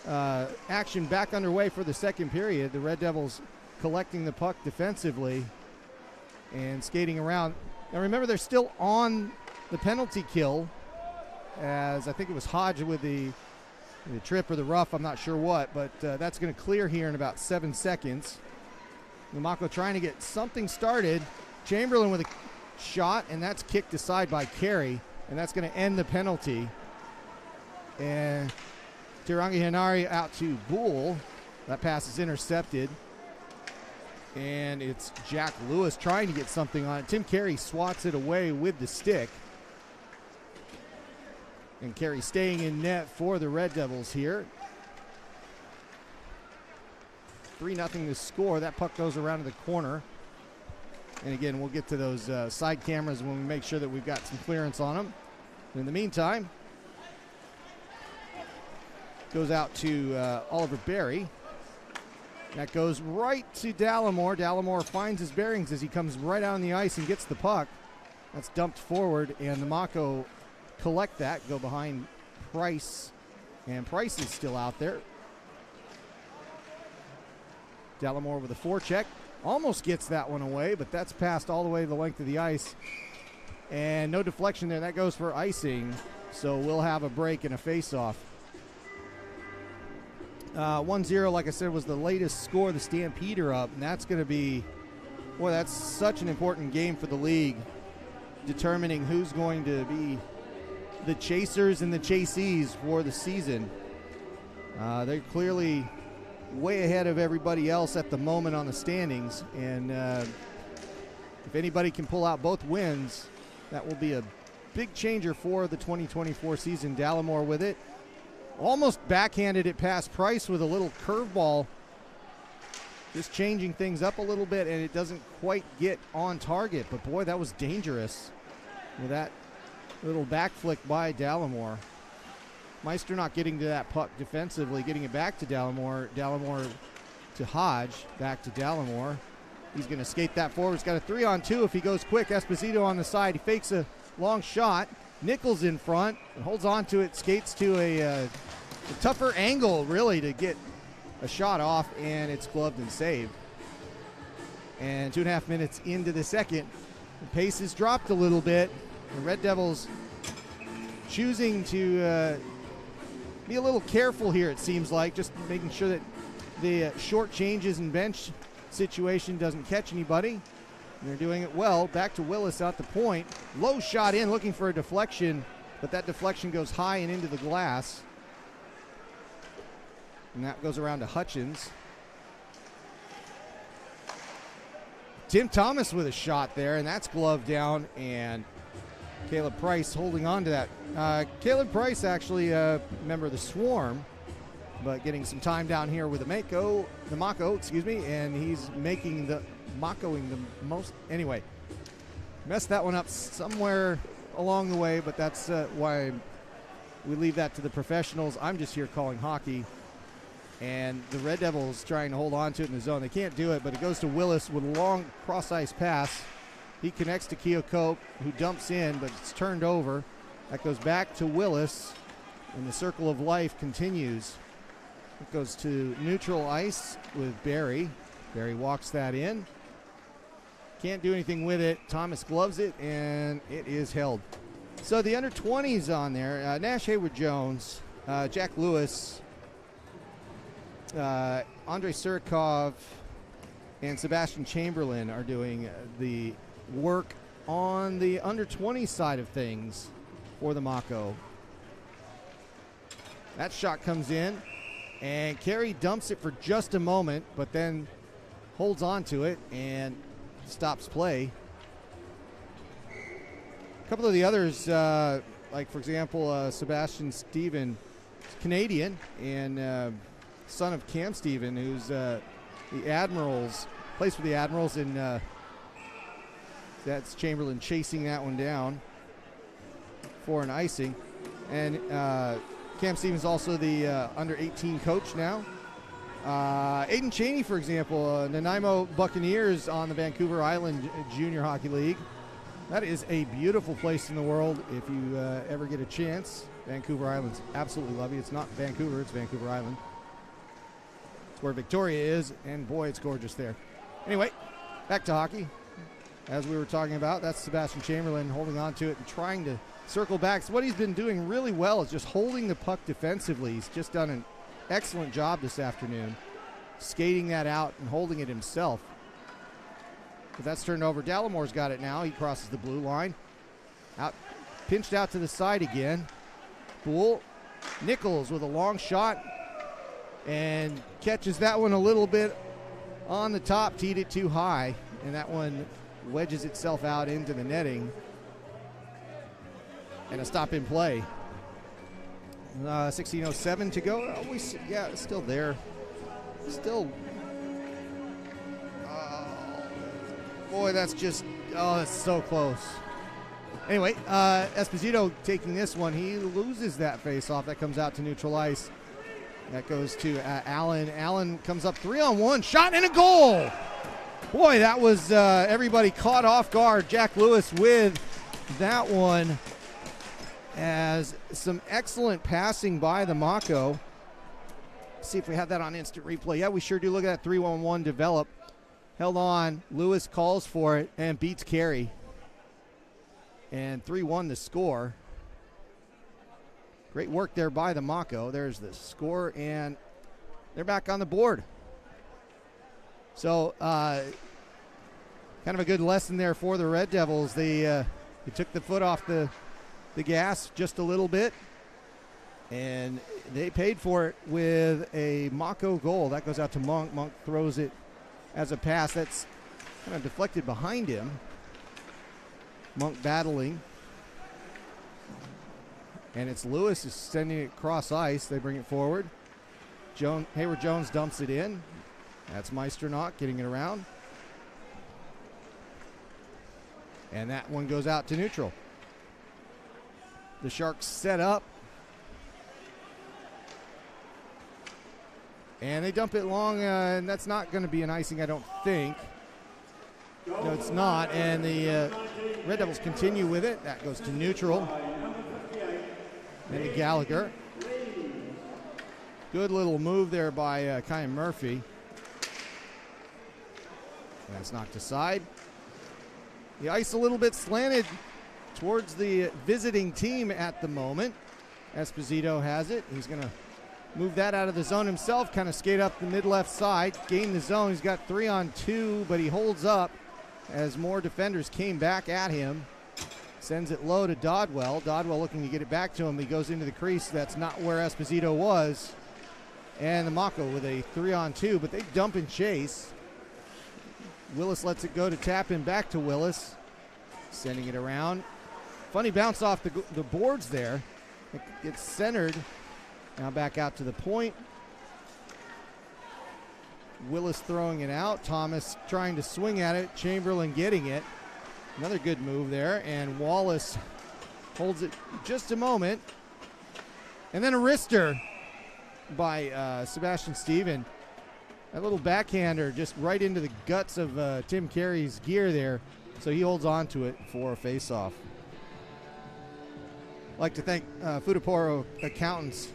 action back underway for the second period. The Red Devils collecting the puck defensively and skating around. Now remember, they're still on the penalty kill, as I think it was Hodge with the trip or the rough, I'm not sure what, but that's going to clear here in about 7 seconds. The Mako trying to get something started. Chamberlain with a shot, and that's kicked aside by Carey, and that's going to end the penalty. And Tirangi Hanari out to Boole. That pass is intercepted. And it's Jack Lewis trying to get something on it. Tim Carey swats it away with the stick. And Carey staying in net for the Red Devils here. 3-0 to score. That puck goes around to the corner. And again, we'll get to those side cameras when we make sure that we've got some clearance on them. In the meantime, goes out to Oliver Berry. That goes right to Dallimore. Dallimore finds his bearings as he comes right out on the ice and gets the puck. That's dumped forward, and the Mako collect that, go behind Price, and Price is still out there. Dallimore with a forecheck. Almost gets that one away, but that's passed all the way the length of the ice. And no deflection there. That goes for icing, so we'll have a break and a face-off. 1-0, like I said, was the latest score. The Stampede are up, and that's going to be, boy, that's such an important game for the league, determining who's going to be the chasers and the chasees for the season. They're clearly way ahead of everybody else at the moment on the standings, and if anybody can pull out both wins, that will be a big changer for the 2024 season. Dallimore with it. Almost backhanded it past Price with a little curveball. Just changing things up a little bit, and it doesn't quite get on target. But, boy, that was dangerous with that little back flick by Dallimore. Meister not getting to that puck defensively, getting it back to Dallimore. Dallimore to Hodge, back to Dallimore. He's going to skate that forward. He's got a 3-on-2 if he goes quick. Esposito on the side. He fakes a long shot. Nichols in front and holds on to it, skates to a tougher angle, really, to get a shot off, and it's gloved and saved. And 2.5 minutes into the second, the pace has dropped a little bit. The Red Devils choosing to be a little careful here, it seems like, just making sure that the short changes and bench situation doesn't catch anybody. And they're doing it well. Back to Willis out the point. Low shot in, looking for a deflection, but that deflection goes high and into the glass. And that goes around to Hutchins. Tim Thomas with a shot there, and that's gloved down, and Caleb Price holding on to that. Caleb Price actually a member of the Swarm, but getting some time down here with the Mako, and he's making the Makoing the most. Anyway, messed that one up somewhere along the way, but that's why we leave that to the professionals. I'm just here calling hockey, and the Red Devils trying to hold on to it in the zone. They can't do it, but it goes to Willis with a long cross-ice pass. He connects to Keokuk, who dumps in, but it's turned over. That goes back to Willis, and the circle of life continues. It goes to neutral ice with Barry. Barry walks that in. Can't do anything with it. Thomas gloves it, and it is held. So the under-20s on there, Nash Hayward-Jones, Jack Lewis, Andrei Surikov, and Sebastian Chamberlain are doing the work on the under-20 side of things for the Mako. That shot comes in, and Carey dumps it for just a moment, but then holds on to it and stops play. A couple of the others, like, for example, Sebastian Stephen, Canadian, and son of Cam Stephen, who's the Admirals, plays for the Admirals, and that's Chamberlain chasing that one down for an icing. And Cam Stevens also the under-18 coach now. Aiden Cheney, for example, Nanaimo Buccaneers on the Vancouver Island Junior Hockey League. That is a beautiful place in the world if you ever get a chance. Vancouver Island's absolutely lovely. It's not Vancouver, it's Vancouver Island. It's where Victoria is, and boy, it's gorgeous there. Anyway, back to hockey. As we were talking about, that's Sebastian Chamberlain holding on to it and trying to circle back. So what he's been doing really well is just holding the puck defensively. He's just done an excellent job this afternoon, skating that out and holding it himself. But that's turned over. Dallimore's got it now. He crosses the blue line. Out, pinched out to the side again. Poole. Nichols with a long shot and catches that one a little bit on the top, teed it too high, and that one wedges itself out into the netting. And a stop in play. 16:07 to go. Yeah, it's still there. Still Boy, that's just, that's so close. Anyway, Esposito taking this one. He loses that face-off. That comes out to neutral ice. That goes to Allen. Allen comes up 3-on-1, shot and a goal. Boy, that was everybody caught off guard. Jack Lewis with that one, as some excellent passing by the Mako. See if we have that on instant replay. Yeah, we sure do. Look at that 3-1-1 develop. Held on. Lewis calls for it and beats Carey. And 3-1 the score. Great work there by the Mako. There's the score, and they're back on the board. So, kind of a good lesson there for the Red Devils. They took the foot off the gas just a little bit, and they paid for it with a Mako goal. That goes out to Monk. Monk throws it as a pass. That's kind of deflected behind him. Monk battling. And it's Lewis is sending it across ice. They bring it forward. Hayward Jones dumps it in. That's Meisternock getting it around. And that one goes out to neutral. The Sharks set up. And they dump it long, and that's not going to be an icing, I don't think. No, it's not. And the Red Devils continue with it. That goes to neutral. And to Gallagher. Good little move there by Kyan Murphy. That's knocked aside. The ice a little bit slanted towards the visiting team at the moment. Esposito has it. He's going to move that out of the zone himself, kind of skate up the mid-left side, gain the zone. He's got 3-on-2, but he holds up as more defenders came back at him. Sends it low to Dodwell. Dodwell looking to get it back to him. He goes into the crease. That's not where Esposito was. And the Mako with a 3-on-2, but they dump and chase. Willis lets it go to Tappan, back to Willis. Sending it around. Funny bounce off the boards there. It gets centered. Now back out to the point. Willis throwing it out. Thomas trying to swing at it. Chamberlain getting it. Another good move there. And Wallace holds it just a moment. And then a wrister by Sebastian Stephen. That little backhander just right into the guts of Tim Carey's gear there. So he holds on to it for a face-off. I'd like to thank Furborough Accountants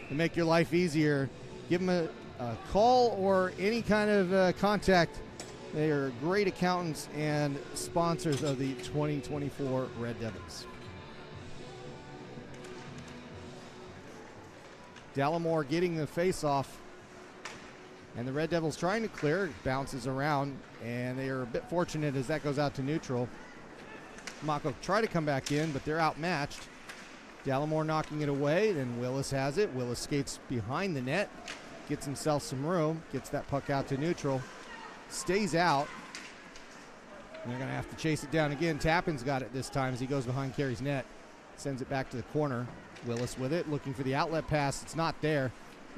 to make your life easier. Give them a call or any kind of contact. They are great accountants and sponsors of the 2024 Red Devils. Dallimore getting the face-off. And the Red Devils trying to clear. It bounces around, and they are a bit fortunate as that goes out to neutral. Mako try to come back in, but they're outmatched. Dallimore knocking it away. Then Willis has it. Willis skates behind the net. Gets himself some room. Gets that puck out to neutral. Stays out. And they're going to have to chase it down again. Tappan's got it this time as he goes behind Carey's net. Sends it back to the corner. Willis with it. Looking for the outlet pass. It's not there.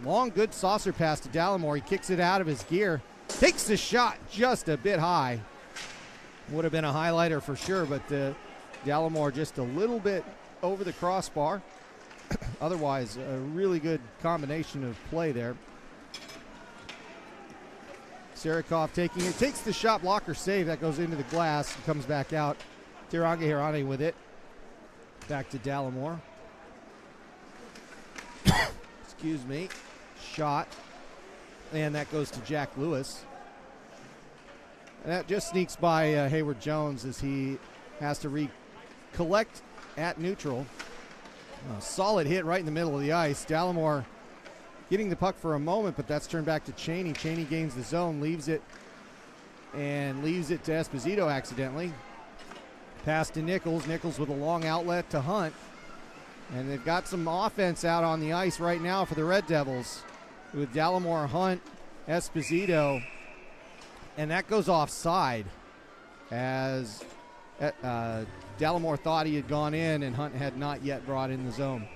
Long, good saucer pass to Dallimore. He kicks it out of his gear. Takes the shot just a bit high. Would have been a highlighter for sure, but Dallimore just a little bit over the crossbar. Otherwise, a really good combination of play there. Sarikov taking it. Takes the shot blocker save. That goes into the glass. Comes back out. Tirange Hirani with it. Back to Dallimore. Excuse me. Shot. And that goes to Jack Lewis. And that just sneaks by Hayward Jones as he has to recollect at neutral. A solid hit right in the middle of the ice. Dallimore getting the puck for a moment, but that's turned back to Cheney. Cheney gains the zone, leaves it to Esposito accidentally. Pass to Nichols. Nichols with a long outlet to Hunt. And they've got some offense out on the ice right now for the Red Devils with Dallimore, Hunt, Esposito. And that goes offside as Dallimore thought he had gone in and Hunt had not yet brought in the zone.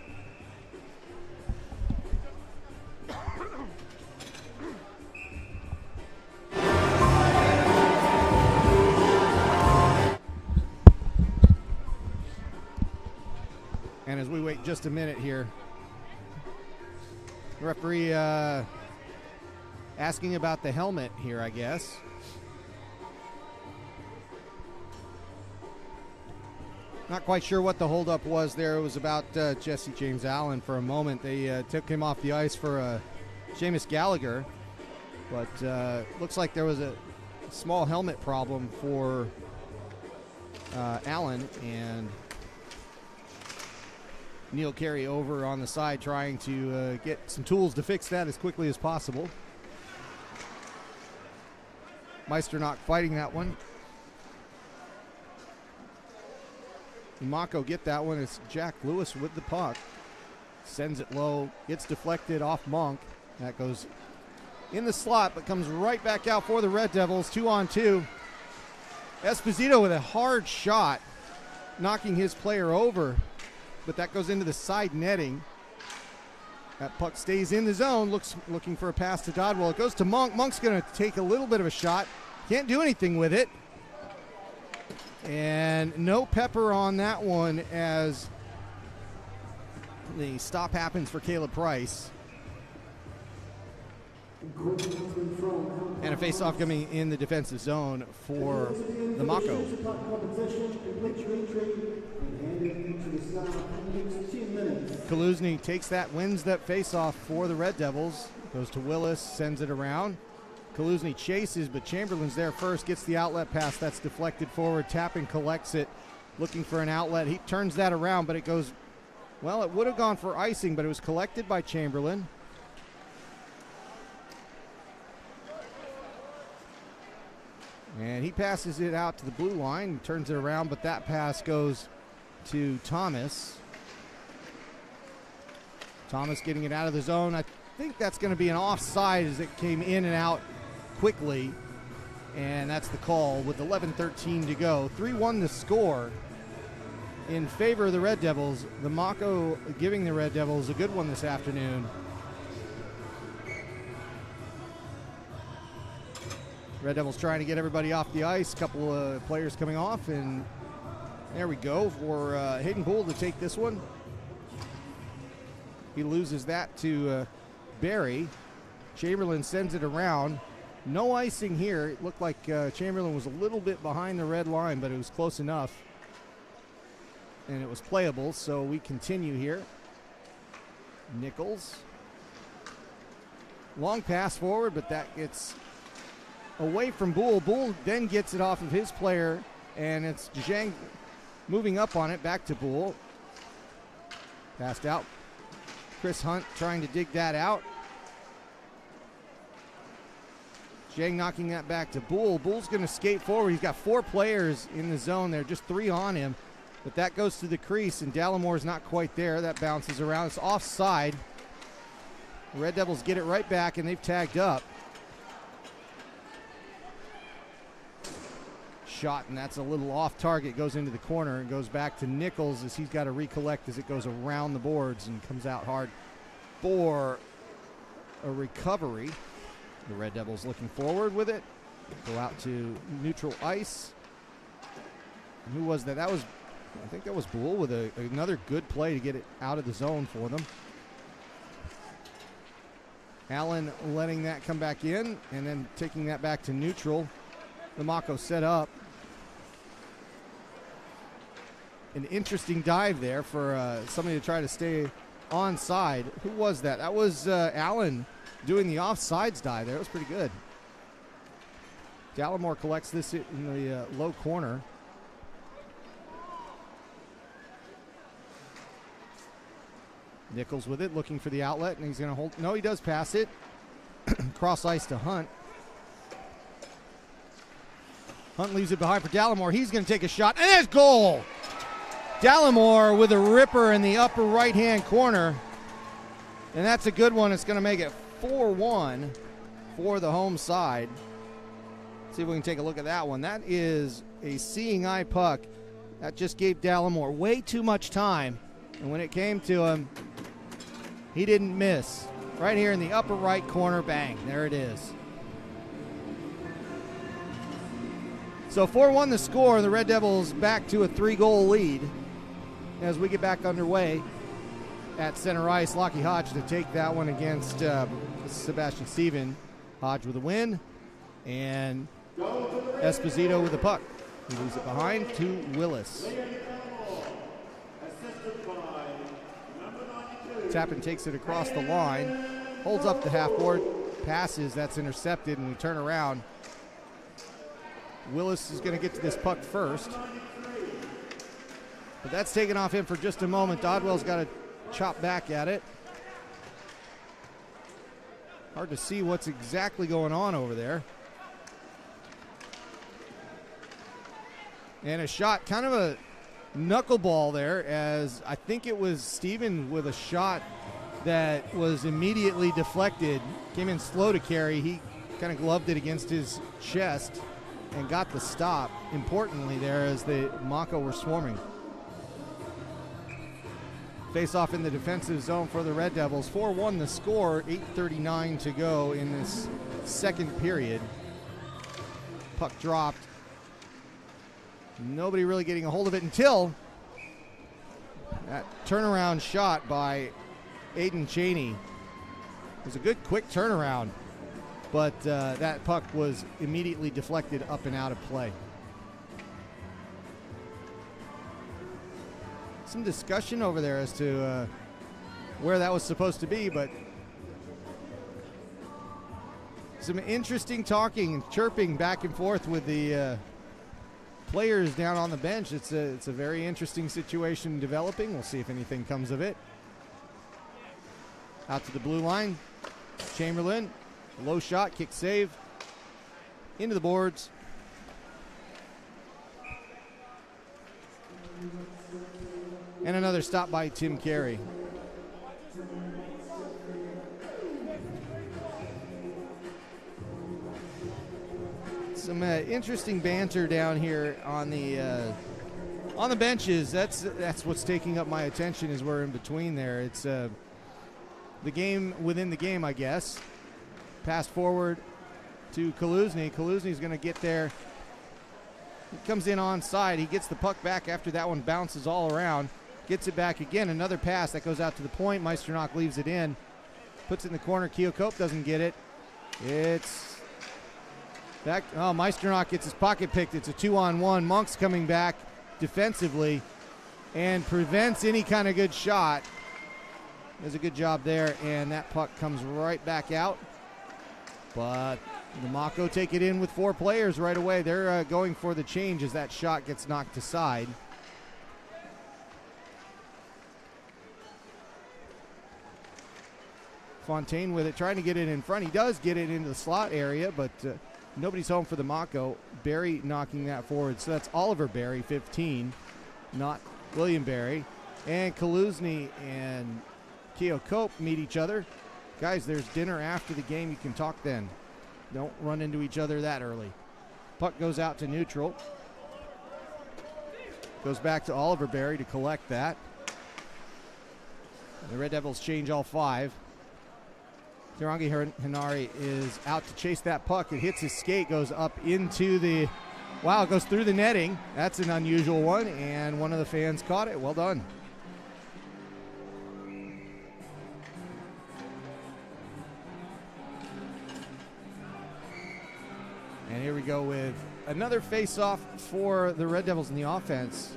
And as we wait just a minute here, the referee asking about the helmet here, I guess. Not quite sure what the holdup was there. It was about Jesse James Allen for a moment. They took him off the ice for Seamus Gallagher. But looks like there was a small helmet problem for Allen. And Neil Carey over on the side trying to get some tools to fix that as quickly as possible. Meisternock fighting that one. Mako get that one. It's Jack Lewis with the puck. Sends it low. Gets deflected off Monk. That goes in the slot, but comes right back out for the Red Devils. 2-on-2. Esposito with a hard shot, knocking his player over, but that goes into the side netting. That puck stays in the zone, looking for a pass to Dodwell. It goes to Monk. Monk's going to take a little bit of a shot. Can't do anything with it. And no Pepper on that one as the stop happens for Caleb Price. And a face-off coming in the defensive zone for the Mako. Kaluzny takes that, wins that face-off for the Red Devils. Goes to Willis, sends it around. Kaluzny chases, but Chamberlain's there first, gets the outlet pass. That's deflected forward. Tappan collects it, looking for an outlet. He turns that around, but it goes, well, it would have gone for icing, but it was collected by Chamberlain. And he passes it out to the blue line, turns it around, but that pass goes to Thomas. Thomas getting it out of the zone. I think that's going to be an offside as it came in and out quickly. And that's the call with 11:13 to go. 3-1 the score in favor of the Red Devils. The Mako giving the Red Devils a good one this afternoon. Red Devils trying to get everybody off the ice. A couple of players coming off, and there we go for Hayden Poole to take this one. He loses that to Barry. Chamberlain sends it around. No icing here. It looked like Chamberlain was a little bit behind the red line, but it was close enough. And it was playable, so we continue here. Nichols. Long pass forward, but that gets away from Boole. Boole then gets it off of his player, and it's Zhang moving up on it, back to Boole. Passed out. Chris Hunt trying to dig that out. Zhang knocking that back to Boole. Boole's going to skate forward. He's got 4 players in the zone there, just 3 on him. But that goes to the crease, and Dallamore's not quite there. That bounces around. It's offside. The Red Devils get it right back, and they've tagged up. Shot, and that's a little off target. Goes into the corner and goes back to Nichols as he's got to recollect as it goes around the boards and comes out hard for a recovery. The Red Devils looking forward with it. Go out to neutral ice. And who was that? That was, I think that was Boole with another good play to get it out of the zone for them. Allen letting that come back in and then taking that back to neutral. The Mako set up. An interesting dive there for somebody to try to stay onside. Who was that? That was Allen doing the offsides dive there. It was pretty good. Dallimore collects this in the low corner. Nichols with it, looking for the outlet, and he's going to hold. No, he does pass it. Cross ice to Hunt. Hunt leaves it behind for Dallimore. He's going to take a shot, and there's goal! Dallimore with a ripper in the upper right-hand corner. And that's a good one. It's going to make it 4-1 for the home side. See if we can take a look at that one. That is a seeing eye puck. That just gave Dallimore way too much time. And when it came to him, he didn't miss. Right here in the upper right corner, bang, there it is. So 4-1 the score. The Red Devils back to a 3-goal lead. as we get back underway at center ice. Lockie Hodge to take that one against Sebastian Steven. Hodge with a win, and Esposito with the puck. He leaves it behind to Willis. Tappan takes it across the line, holds up the half board, passes, that's intercepted, and we turn around. Willis is going to get to this puck first, but that's taken off him for just a moment. Dodwell's got to chop back at it. Hard to see what's exactly going on over there. And a shot, kind of a knuckleball there, as I think it was Steven with a shot that was immediately deflected. Came in slow to carry. He kind of gloved it against his chest and got the stop, importantly there, as the Mako were swarming. Face off in the defensive zone for the Red Devils. 4-1 the score, 8:39 to go in this second period. Puck dropped. Nobody really getting a hold of it until that turnaround shot by Aiden Cheney. It was a good quick turnaround, but that puck was immediately deflected up and out of play. Some discussion over there as to where that was supposed to be, but some interesting talking and chirping back and forth with the players down on the bench. It's a very interesting situation developing. We'll see if anything comes of it. Out to the blue line, Chamberlain, low shot, kick save, into the boards. And another stop by Tim Carey. Some interesting banter down here on the benches. That's what's taking up my attention, is we're in between there. It's the game within the game, I guess. Pass forward to Kaluzny. Kaluzny's going to get there. He comes in onside. He gets the puck back after that one bounces all around. Gets it back again. Another pass that goes out to the point. Meisternock leaves it in. Puts it in the corner. Keocope doesn't get it. It's back. Oh, Meisternock gets his pocket picked. It's a 2-on-1. Monk's coming back defensively and prevents any kind of good shot. Does a good job there, and that puck comes right back out. But the Mako take it in with 4 players right away. They're going for the change as that shot gets knocked aside. Fontaine with it, trying to get it in front. He does get it into the slot area, but nobody's home for the Mako. Barry knocking that forward. So that's Oliver Barry, 15, not William Barry. And Kaluzny and Keocope meet each other. Guys, there's dinner after the game. You can talk then. Don't run into each other that early. Puck goes out to neutral. Goes back to Oliver Barry to collect that. The Red Devils change all 5. Tirangi Hinari is out to chase that puck. It hits his skate, goes up into the, wow, it goes through the netting. That's an unusual one, and one of the fans caught it. Well done. And here we go with another face-off for the Red Devils in the offense.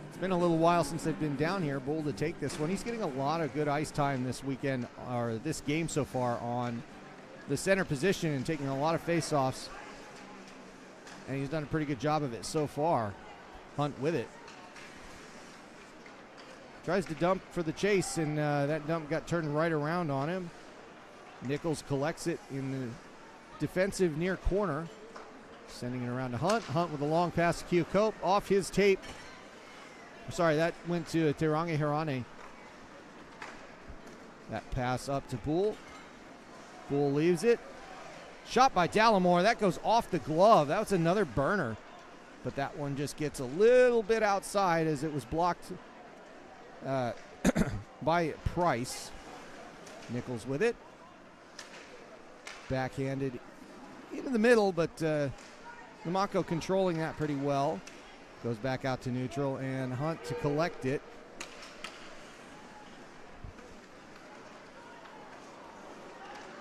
It's been a little while since they've been down here. Bull to take this one. He's getting a lot of good ice time this weekend, or this game so far, on the center position and taking a lot of face-offs. And he's done a pretty good job of it so far. Hunt with it. Tries to dump for the chase, and that dump got turned right around on him. Nichols collects it in the defensive near corner. Sending it around to Hunt. Hunt with a long pass to Keocope. Off his tape. Sorry, that went to Tirangi Hirane. That pass up to Poole. Poole leaves it. Shot by Dallimore. That goes off the glove. That was another burner. But that one just gets a little bit outside as it was blocked by Price. Nichols with it. Backhanded into the middle, but the Mako controlling that pretty well. Goes back out to neutral, and Hunt to collect it.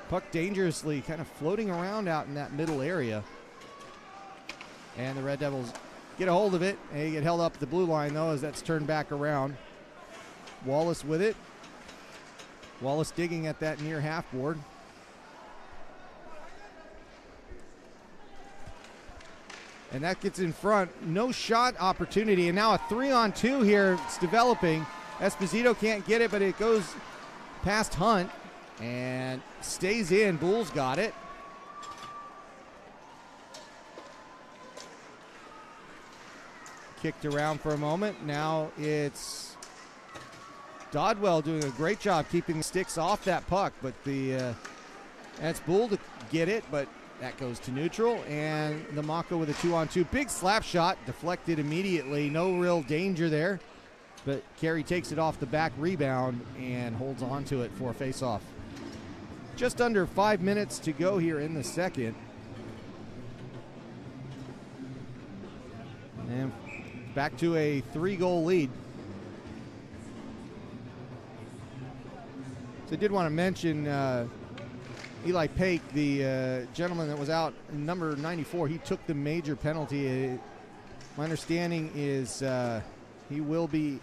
Puck dangerously kind of floating around out in that middle area. And the Red Devils get a hold of it. They get held up at the blue line, though, as that's turned back around. Wallace with it. Wallace digging at that near half board. And that gets in front. No shot opportunity. And now a 3-on-2 here. It's developing. Esposito can't get it, but it goes past Hunt and stays in. Bulls got it. Kicked around for a moment. Now it's Dodwell doing a great job keeping the sticks off that puck, but that's Bull to get it, but that goes to neutral, and the Mako with a 2-on-2. Big slap shot, deflected immediately. No real danger there, but Carey takes it off the back rebound and holds on to it for a face-off. Just under 5 minutes to go here in the second. And back to a 3-goal lead. So I did want to mention Eli Pake, the gentleman that was out, number 94. He took the major penalty. My understanding is he will be,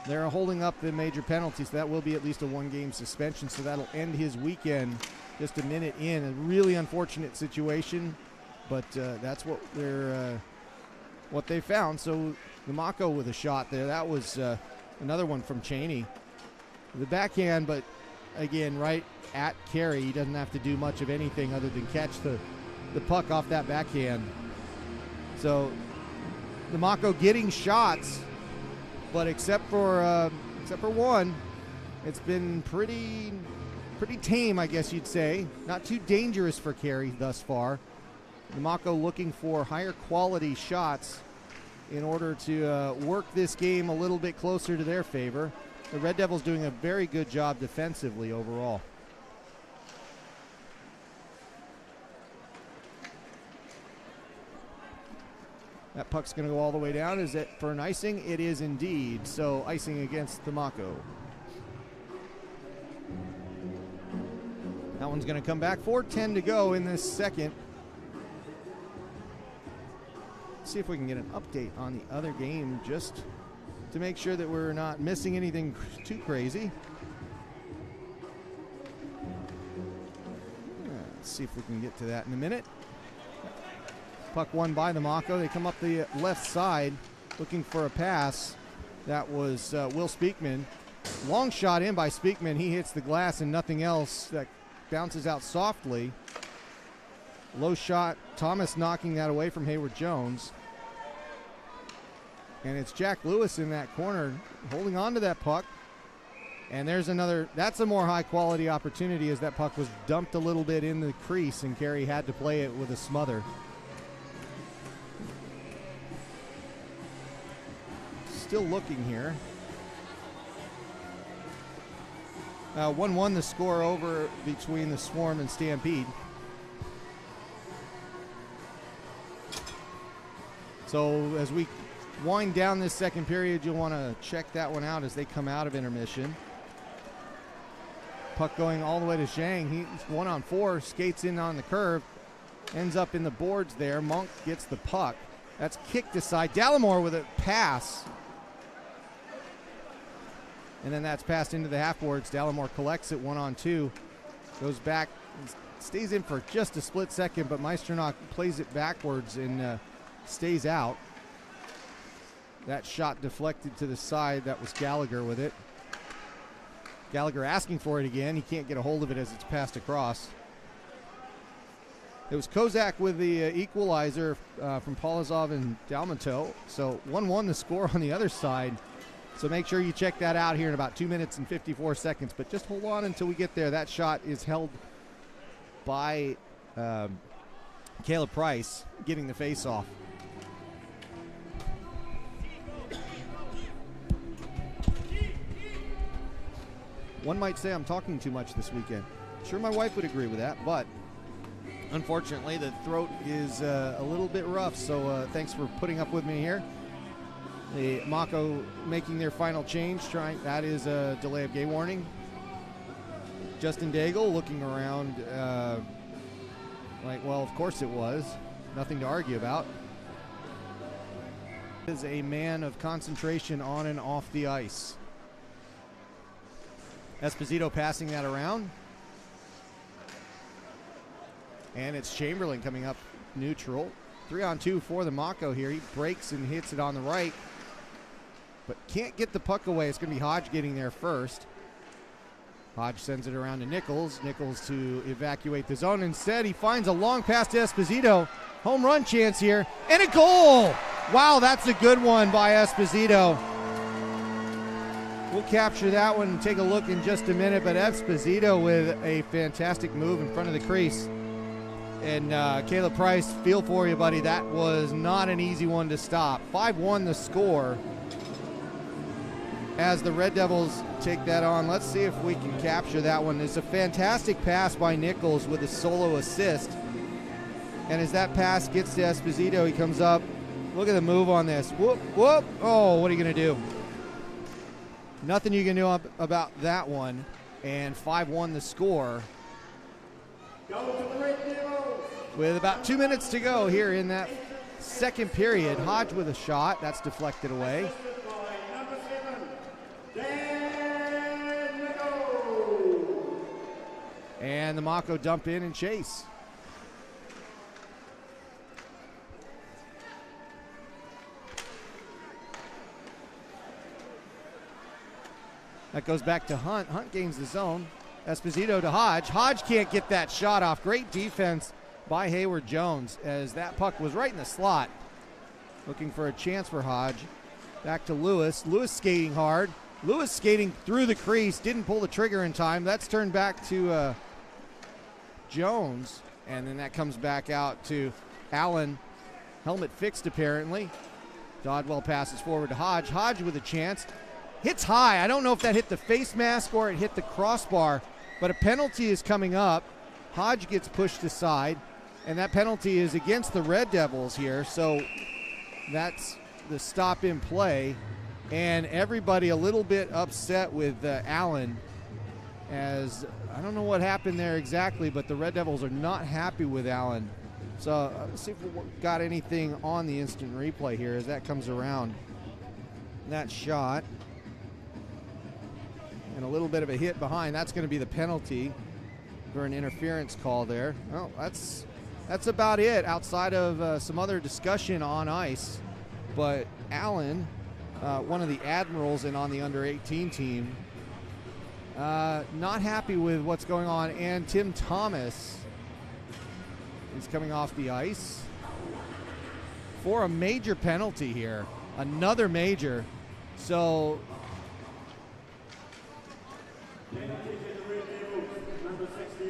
they're holding up the major penalty, so that will be at least a 1-game suspension. So that'll end his weekend just a minute in. A really unfortunate situation, but that's what they found. So the Mako with a shot there. That was another one from Cheney. The backhand, but again, right at Carey. He doesn't have to do much of anything other than catch the puck off that backhand. So the Mako getting shots, but except for one, it's been pretty tame, I guess you'd say. Not too dangerous for Carey thus far. The Mako looking for higher quality shots in order to work this game a little bit closer to their favor. The Red Devils doing a very good job defensively overall. That puck's going to go all the way down. Is it for an icing? It is indeed. So icing against the Mako. That one's going to come back. 4:10 to go in this second. See if we can get an update on the other game just to make sure that we're not missing anything too crazy. Let's see if we can get to that in a minute. Puck won by the Mako. They come up the left side looking for a pass. That was Will Speakman. Long shot in by Speakman. He hits the glass and nothing else. That bounces out softly. Low shot. Thomas knocking that away from Hayward Jones. And it's Jack Lewis in that corner holding on to that puck. And there's another, that's a more high quality opportunity as that puck was dumped a little bit in the crease and Carey had to play it with a smother. Still looking here. 1-1 the score over between the Swarm and Stampede. So as we wind down this second period, you'll want to check that one out as they come out of intermission. Puck going all the way to Zhang. He's 1-on-4, skates in on the curve, ends up in the boards there. Monk gets the puck. That's kicked aside. Dallimore with a pass. And then that's passed into the half boards. Dallimore collects it 1-on-2. Goes back, stays in for just a split second, but Meisternock plays it backwards and stays out. That shot deflected to the side. That was Gallagher with it. Gallagher asking for it again. He can't get a hold of it as it's passed across. It was Kozak with the equalizer from Polozov and Dalmato. So 1-1 the score on the other side. So make sure you check that out here in about 2 minutes and 54 seconds. But just hold on until we get there. That shot is held by Caleb Price getting the face-off. One might say I'm talking too much this weekend. Sure, my wife would agree with that, but unfortunately the throat is a little bit rough, so thanks for putting up with me here. The Mako making their final change. That is a delay of game warning. Justin Daigle looking around like, well, of course it was. Nothing to argue about. Is a man of concentration on and off the ice. Esposito passing that around. And it's Chamberlain coming up neutral. 3-on-2 for the Mako here. He breaks and hits it on the right, but can't get the puck away. It's going to be Hodge getting there first. Hodge sends it around to Nichols. Nichols to evacuate the zone. Instead, he finds a long pass to Esposito. Home run chance here, and a goal! Wow, that's a good one by Esposito. We'll capture that one and take a look in just a minute, but Esposito with a fantastic move in front of the crease. And Caleb Price, feel for you, buddy. That was not an easy one to stop. 5-1 the score as the Red Devils take that on. Let's see if we can capture that one. It's a fantastic pass by Nichols with a solo assist. And as that pass gets to Esposito, he comes up. Look at the move on this. Whoop, whoop. Oh, what are you going to do? Nothing you can do about that one. And 5-1 the score. With about 2 minutes to go here in that second period. Hodge with a shot. That's deflected away. And the Mako dump in and chase. That goes back to Hunt. Hunt gains the zone. Esposito to Hodge. Hodge can't get that shot off. Great defense by Hayward Jones as that puck was right in the slot. Looking for a chance for Hodge. Back to Lewis. Lewis skating hard. Lewis skating through the crease. Didn't pull the trigger in time. That's turned back to Jones. And then that comes back out to Allen. Helmet fixed apparently. Dodwell passes forward to Hodge. Hodge with a chance. Hits high. I don't know if that hit the face mask or it hit the crossbar, but a penalty is coming up. Hodge gets pushed aside, and that penalty is against the Red Devils here, so that's the stop in play. And everybody a little bit upset with Allen, as I don't know what happened there exactly, but the Red Devils are not happy with Allen. So let's see if we got anything on the instant replay here as that comes around. That shot. And a little bit of a hit behind. That's going to be the penalty for an interference call there. Well, that's about it outside of some other discussion on ice. But Allen, one of the admirals and on the under-18 team, not happy with what's going on. And Tim Thomas is coming off the ice for a major penalty here. Another major. So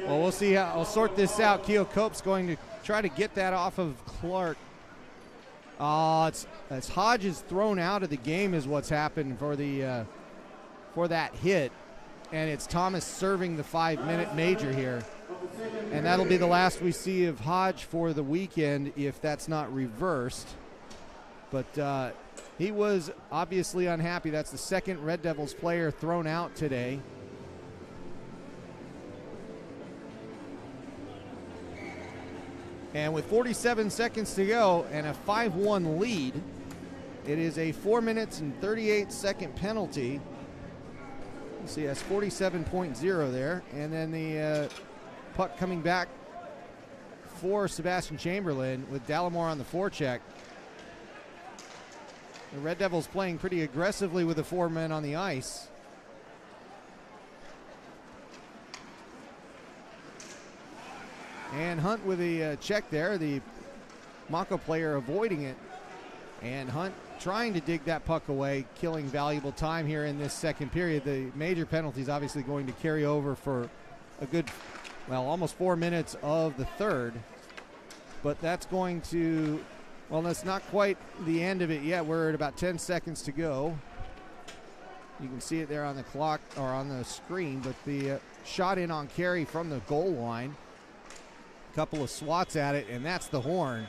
well, we'll see how I'll sort this out. Keo Cope's going to try to get that off of Clark. It's Hodges thrown out of the game is what's happened for the for that hit, and it's Thomas serving the 5-minute major here, and that'll be the last we see of Hodge for the weekend if that's not reversed. But he was obviously unhappy. That's the second Red Devils player thrown out today. And with 47 seconds to go and a 5-1 lead, it is a 4 minutes and 38-second penalty. You see that's 47.0 there. And then the puck coming back for Sebastian Chamberlain with Dallimore on the forecheck. The Red Devils playing pretty aggressively with the 4 men on the ice. And Hunt with a check there, the Mako player avoiding it. And Hunt trying to dig that puck away, killing valuable time here in this second period. The major penalty is obviously going to carry over for a good, well, almost 4 minutes of the third. But that's going to, well, that's not quite the end of it yet. We're at about 10 seconds to go. You can see it there on the clock or on the screen, but the shot in on carry from the goal line. Couple of swats at it, and that's the horn.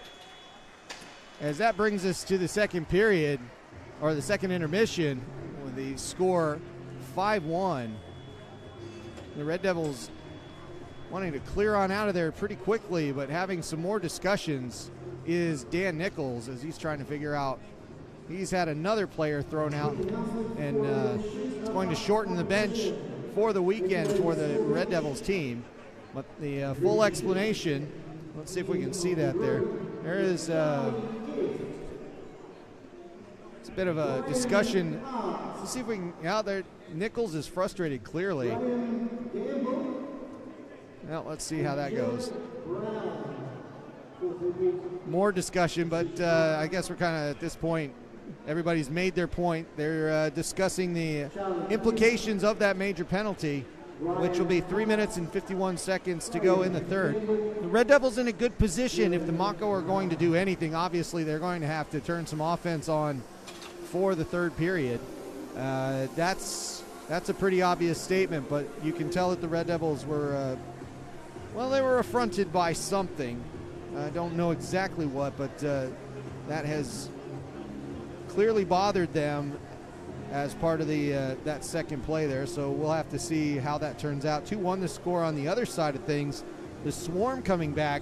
As that brings us to the second period, or the second intermission, with the score 5-1. The Red Devils wanting to clear on out of there pretty quickly, but having some more discussions is Dan Nichols as he's trying to figure out. He's had another player thrown out, and it's going to shorten the bench for the weekend for the Red Devils team. But the full explanation, let's see if we can see that there. There is it's a bit of a discussion. Let's see if we can, out there, Nichols is frustrated clearly. Well, let's see how that goes. More discussion, but I guess we're kind of at this point, everybody's made their point. They're discussing the implications of that major penalty, which will be 3 minutes and 51 seconds to go in the third. The Red Devils in a good position if the Mako are going to do anything. Obviously, they're going to have to turn some offense on for the third period. That's a pretty obvious statement, but you can tell that the Red Devils were, well, they were affronted by something. I don't know exactly what, but that has clearly bothered them as part of the that second play there. So we'll have to see how that turns out. 2-1 the score on the other side of things. The Swarm coming back.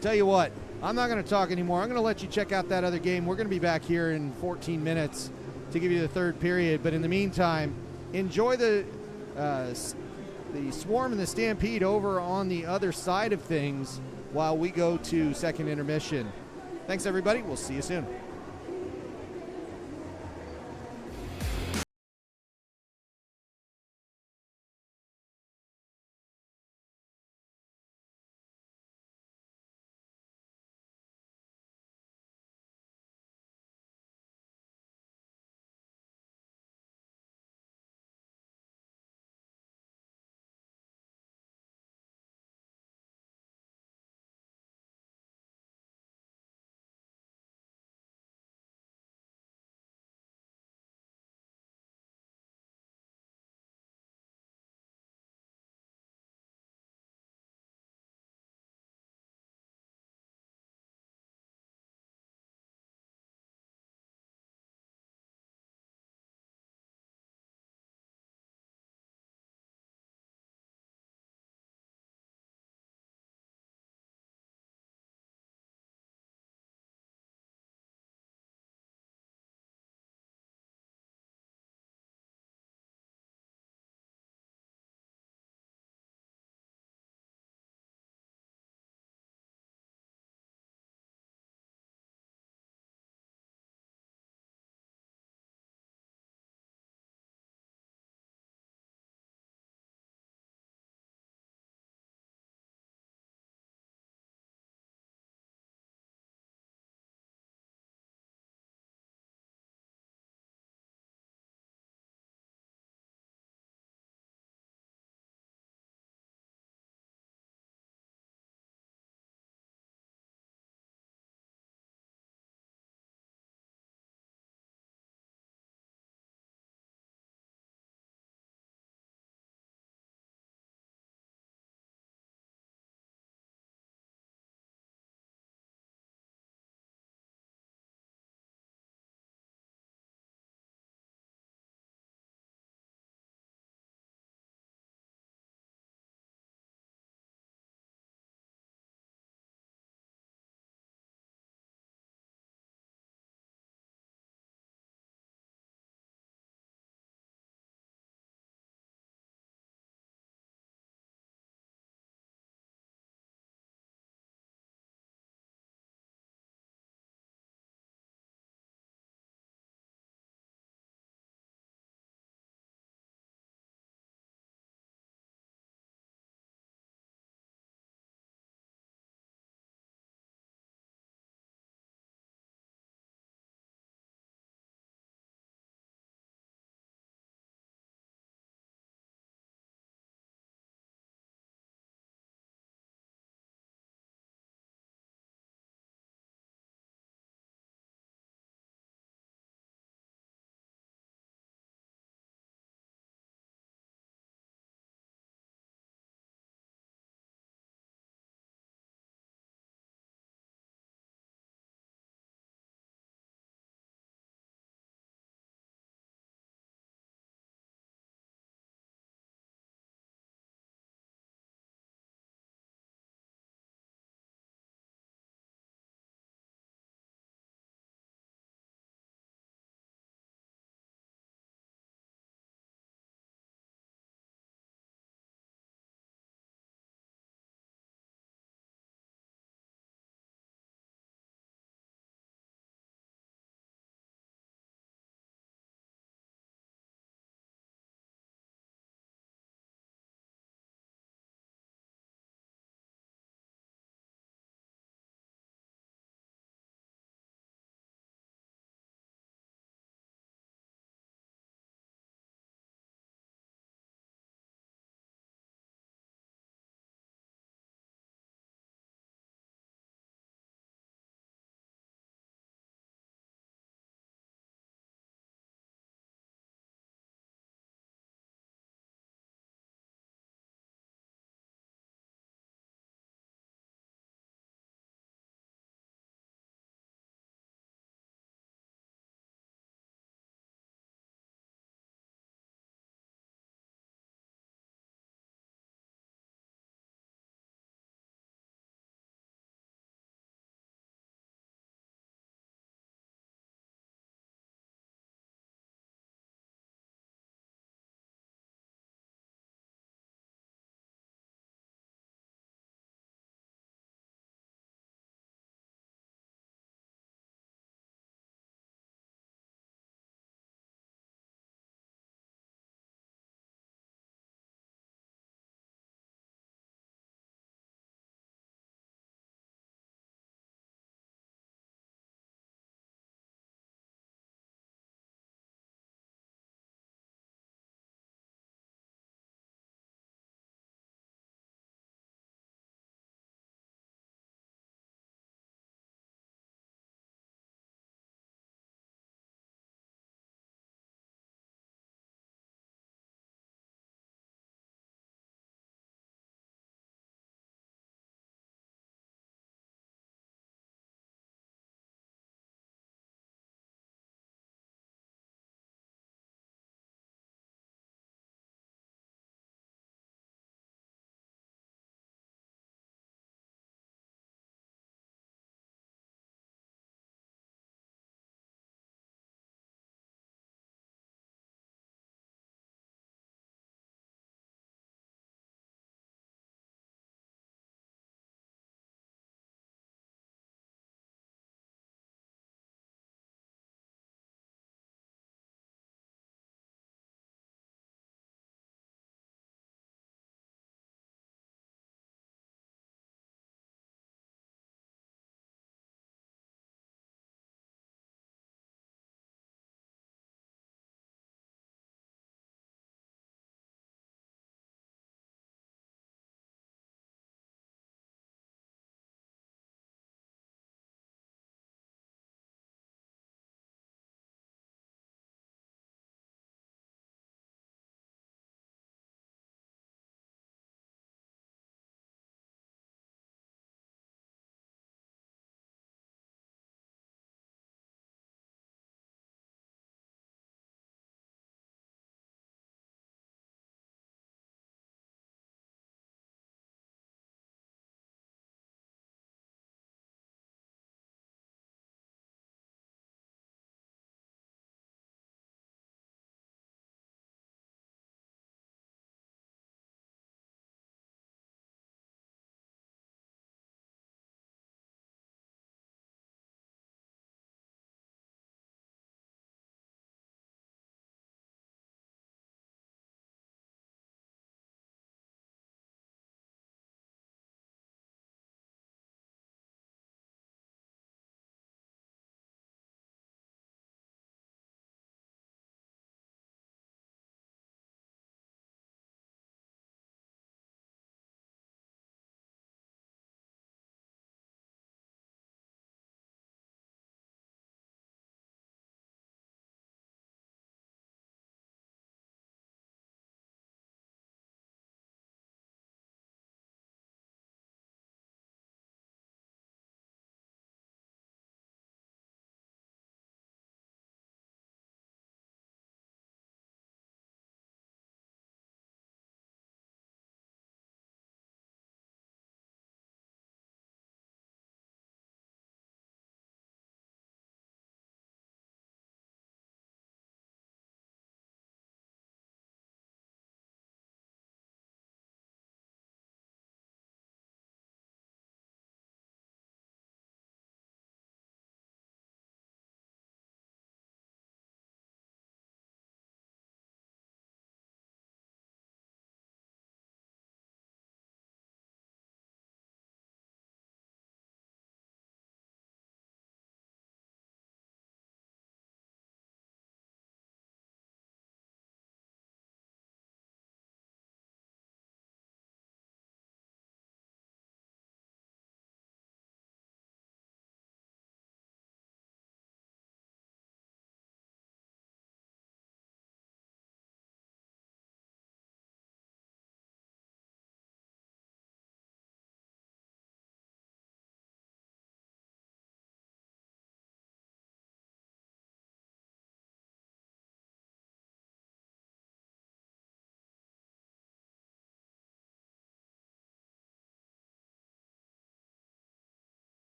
Tell you what, I'm not going to talk anymore. I'm going to let you check out that other game. We're going to be back here in 14 minutes to give you the third period. But in the meantime, enjoy the Swarm and the Stampede over on the other side of things while we go to second intermission. Thanks, everybody. We'll see you soon.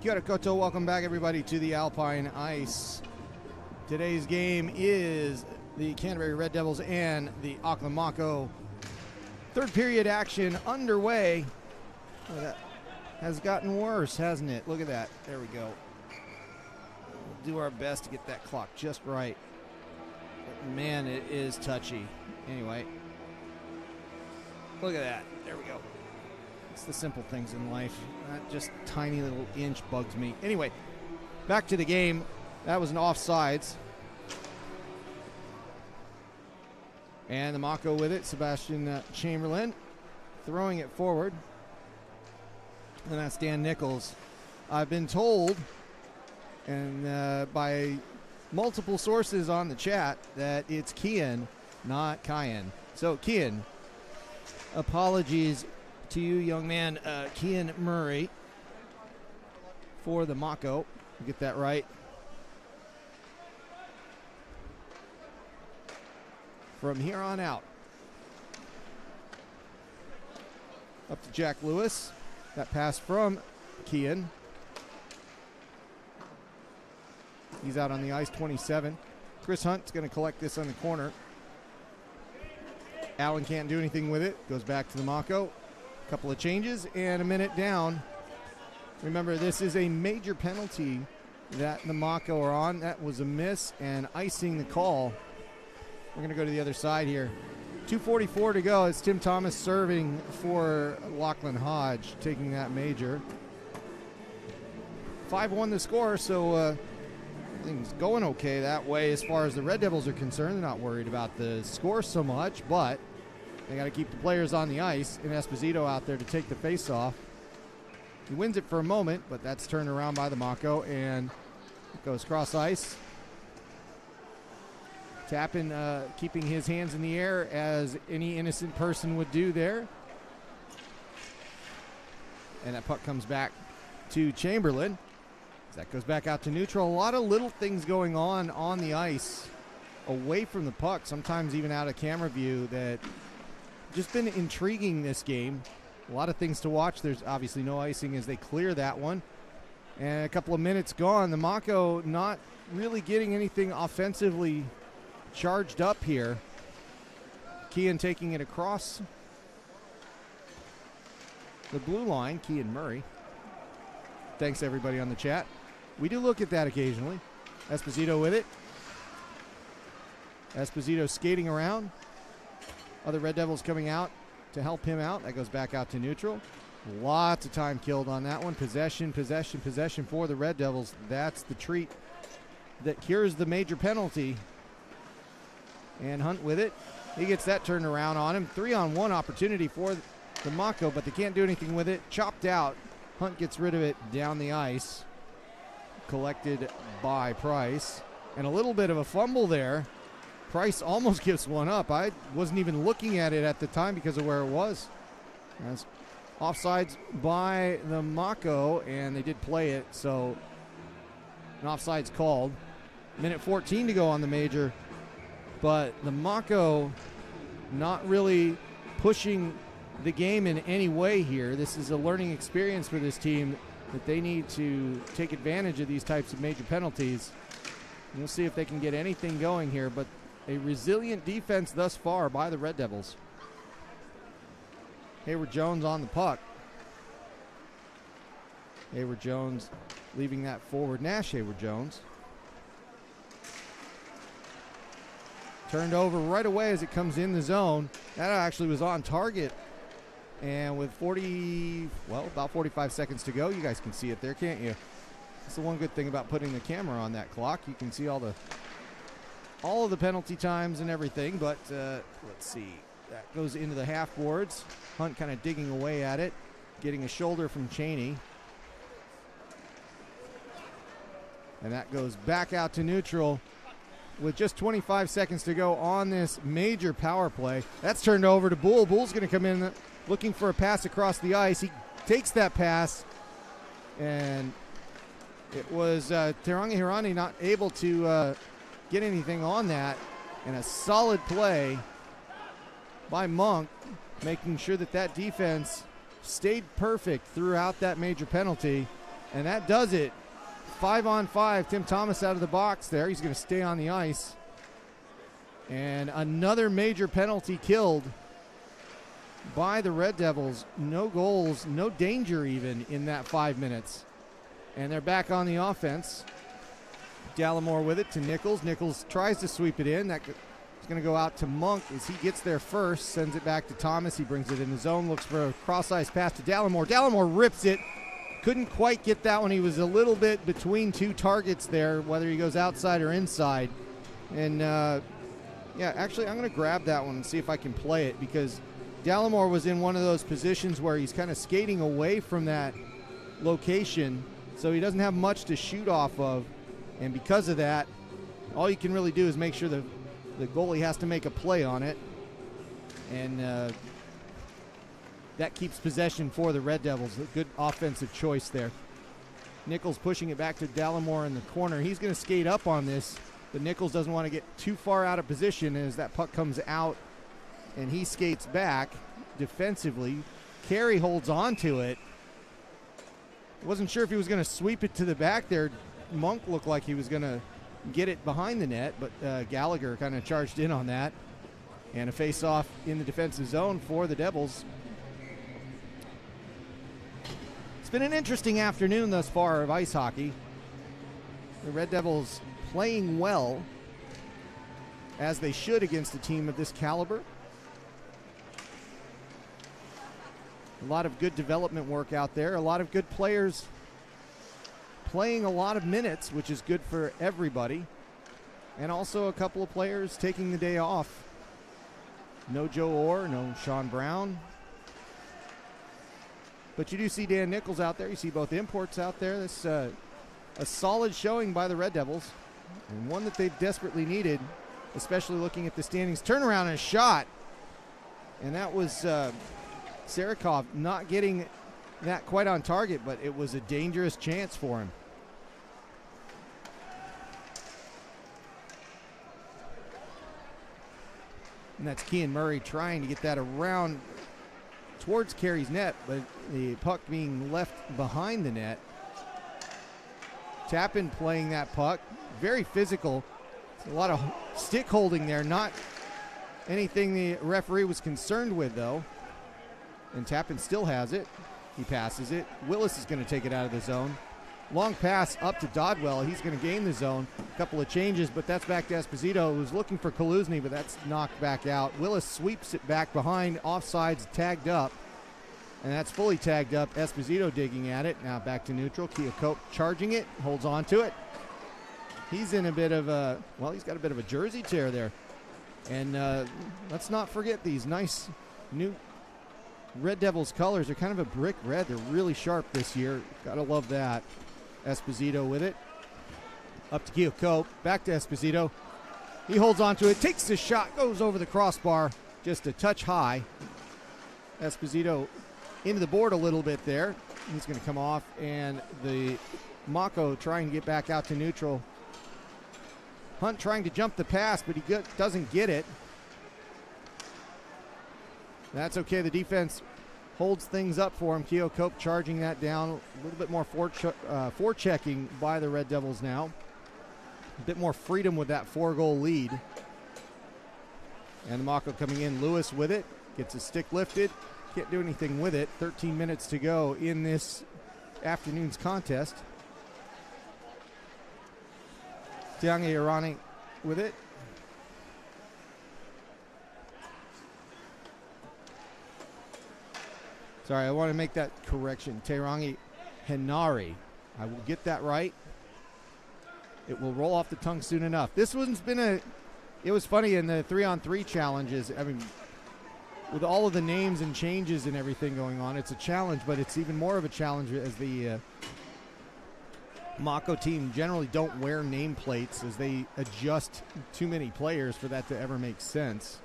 Kia ora koutou, welcome back everybody to the Alpine Ice. Today's game is the Canterbury Red Devils and the Auckland Mako. Third period action underway. Oh, that has gotten worse, hasn't it? Look at that. There we go. We'll do our best to get that clock just right. But man, it is touchy. Anyway, look at that. There we go. It's the simple things in life. That just tiny little inch bugs me. Anyway, back to the game. That was an offsides. And the Mako with it, Sebastian Chamberlain throwing it forward. And that's Dan Nichols. I've been told, and by multiple sources on the chat, that it's Kian, not Kyan. So Kian, apologies to you, young man, Kian Murray, for the Mako. Get that right. From here on out. Up to Jack Lewis. That pass from Kian. He's out on the ice, 27. Chris Hunt's going to collect this on the corner. Allen can't do anything with it. Goes back to the Mako. Couple of changes and a minute down. Remember, this is a major penalty that the Mako are on. That was a miss and icing the call. We're going to go to the other side here. 2:44 to go. It's Tim Thomas serving for Lachlan Hodge, taking that major. 5-1 the score, so things going okay that way as far as the Red Devils are concerned. They're not worried about the score so much, but they got to keep the players on the ice, and Esposito out there to take the face-off. He wins it for a moment, but that's turned around by the Mako, and it goes cross ice. Tappan keeping his hands in the air as any innocent person would do there. And that puck comes back to Chamberlain. That goes back out to neutral. A lot of little things going on the ice away from the puck, sometimes even out of camera view, that just been intriguing this game. A lot of things to watch. There's obviously no icing as they clear that one. And a couple of minutes gone. The Mako not really getting anything offensively charged up here. Kian taking it across the blue line. Kian Murray. Thanks everybody on the chat. We do look at that occasionally. Esposito with it. Esposito skating around. Other Red Devils coming out to help him out. That goes back out to neutral. Lots of time killed on that one. Possession for the Red Devils. That's the treat that cures the major penalty. And Hunt with it. He gets that turned around on him. 3-on-1 opportunity for the Mako, but they can't do anything with it. Chopped out. Hunt gets rid of it down the ice. Collected by Price. And a little bit of a fumble there. Price almost gives one up. I wasn't even looking at it at the time because of where it was. That's offsides by the Mako, and they did play it, so an offside's called. Minute 14 to go on the major. But the Mako not really pushing the game in any way here. This is a learning experience for this team that they need to take advantage of these types of major penalties. And we'll see if they can get anything going here, but a resilient defense thus far by the Red Devils. Hayward Jones on the puck. Hayward Jones leaving that forward. Nash Hayward Jones. Turned over right away as it comes in the zone. That actually was on target. And with about 45 seconds to go, you guys can see it there, can't you? That's the one good thing about putting the camera on that clock. You can see all of the penalty times and everything, but let's see. That goes into the half boards. Hunt kind of digging away at it, getting a shoulder from Cheney. And that goes back out to neutral with just 25 seconds to go on this major power play. That's turned over to Bull. Bull's going to come in looking for a pass across the ice. He takes that pass, and it was Terangi Hirani not able to get anything on that. And a solid play by Monk, making sure that defense stayed perfect throughout that major penalty. And that does it. 5-on-5. Tim Thomas out of the box there. He's going to stay on the ice. And another major penalty killed by the Red Devils. No goals, no danger even in that 5 minutes. And they're back on the offense. Dallimore with it to Nichols. Nichols tries to sweep it in. That's going to go out to Monk as he gets there first. Sends it back to Thomas. He brings it in the zone. Looks for a cross-ice pass to Dallimore. Dallimore rips it. Couldn't quite get that one. He was a little bit between two targets there, whether he goes outside or inside. And, yeah, actually, I'm going to grab that one and see if I can play it, because Dallimore was in one of those positions where he's kind of skating away from that location, so he doesn't have much to shoot off of. And because of that, all you can really do is make sure the goalie has to make a play on it. And that keeps possession for the Red Devils. A good offensive choice there. Nichols pushing it back to Dallimore in the corner. He's going to skate up on this, but Nichols doesn't want to get too far out of position as that puck comes out, and he skates back defensively. Carey holds on to it. Wasn't sure if he was going to sweep it to the back there. Monk looked like he was going to get it behind the net, but Gallagher kind of charged in on that. And a face-off in the defensive zone for the Devils. It's been an interesting afternoon thus far of ice hockey. The Red Devils playing well, as they should against a team of this caliber. A lot of good development work out there. A lot of good players playing a lot of minutes, which is good for everybody. And also a couple of players taking the day off. No Joe Orr, no Sean Brown. But you do see Dan Nichols out there. You see both imports out there. This a solid showing by the Red Devils, and one that they've desperately needed, especially looking at the standings. Turnaround and a shot. And that was Sarakov not getting that quite on target, but it was a dangerous chance for him. And that's Kean Murray trying to get that around towards Carey's net, but the puck being left behind the net. Tappan playing that puck. Very physical. A lot of stick holding there. Not anything the referee was concerned with, though. And Tappan still has it. He passes it. Willis is going to take it out of the zone. Long pass up to Dodwell. He's going to gain the zone. A couple of changes, but that's back to Esposito, who's looking for Kaluzny, but that's knocked back out. Willis sweeps it back behind. Offsides tagged up. And that's fully tagged up. Esposito digging at it. Now back to neutral. Keokuk charging it. Holds on to it. He's in a bit of a, well, he's got a bit of a jersey tear there. And let's not forget these nice new Red Devils colors. They're kind of a brick red. They're really sharp this year. Gotta love that. Esposito with it. Up to Keokuk. Back to Esposito. He holds on to it. Takes the shot. Goes over the crossbar. Just a touch high. Esposito into the board a little bit there. He's going to come off. And the Mako trying to get back out to neutral. Hunt trying to jump the pass, but he doesn't get it. That's okay. The defense holds things up for him. Keokuk charging that down. A little bit more forechecking by the Red Devils now. A bit more freedom with that 4-goal lead. And the Mako coming in. Lewis with it. Gets his stick lifted. Can't do anything with it. 13 minutes to go in this afternoon's contest. Tiange Irani with it. Sorry, I want to make that correction. Terangi Henari. I will get that right. It will roll off the tongue soon enough. This one's been it was funny in the 3-on-3 challenges. I mean, with all of the names and changes and everything going on, it's a challenge, but it's even more of a challenge as the Mako team generally don't wear nameplates as they adjust too many players for that to ever make sense.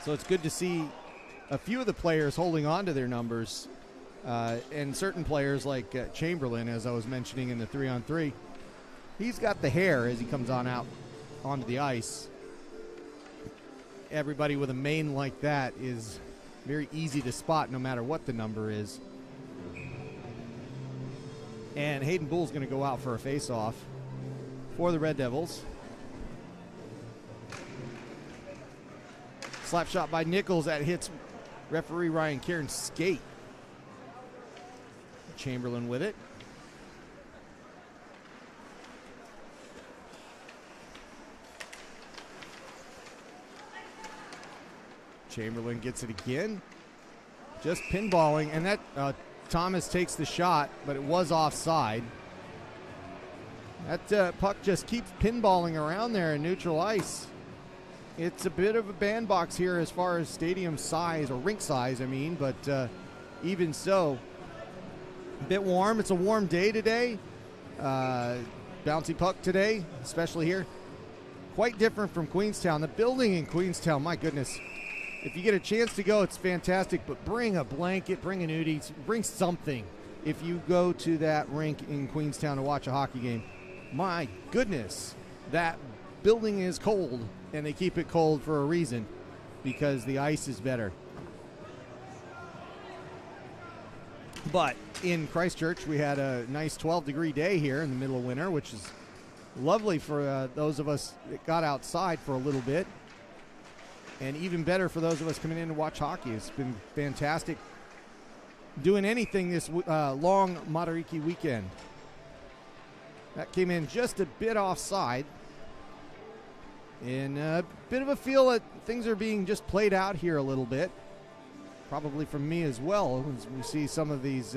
So it's good to see a few of the players holding on to their numbers, and certain players like Chamberlain, as I was mentioning in the 3-on-3, he's got the hair as he comes on out onto the ice. Everybody with a mane like that is very easy to spot no matter what the number is. And Hayden Bull's going to go out for a face-off for the Red Devils. Slap shot by Nichols that hits referee Ryan Cairns' skate. Chamberlain with it. Chamberlain gets it again. Just pinballing, and that Thomas takes the shot, but it was offside. That puck just keeps pinballing around there in neutral ice. It's a bit of a bandbox here as far as stadium size, or rink size, I mean, but even so, a bit warm. It's a warm day today. Bouncy puck today, especially here. Quite different from Queenstown. The building in Queenstown, my goodness. If you get a chance to go, it's fantastic, but bring a blanket, bring an Udi, bring something if you go to that rink in Queenstown to watch a hockey game. My goodness, that building is cold, and they keep it cold for a reason, because the ice is better. But in Christchurch, we had a nice 12-degree day here in the middle of winter, which is lovely for those of us that got outside for a little bit. And even better for those of us coming in to watch hockey. It's been fantastic doing anything this long Matariki weekend. That came in just a bit offside. And a bit of a feel that things are being just played out here a little bit. Probably from me as well, as we see some of these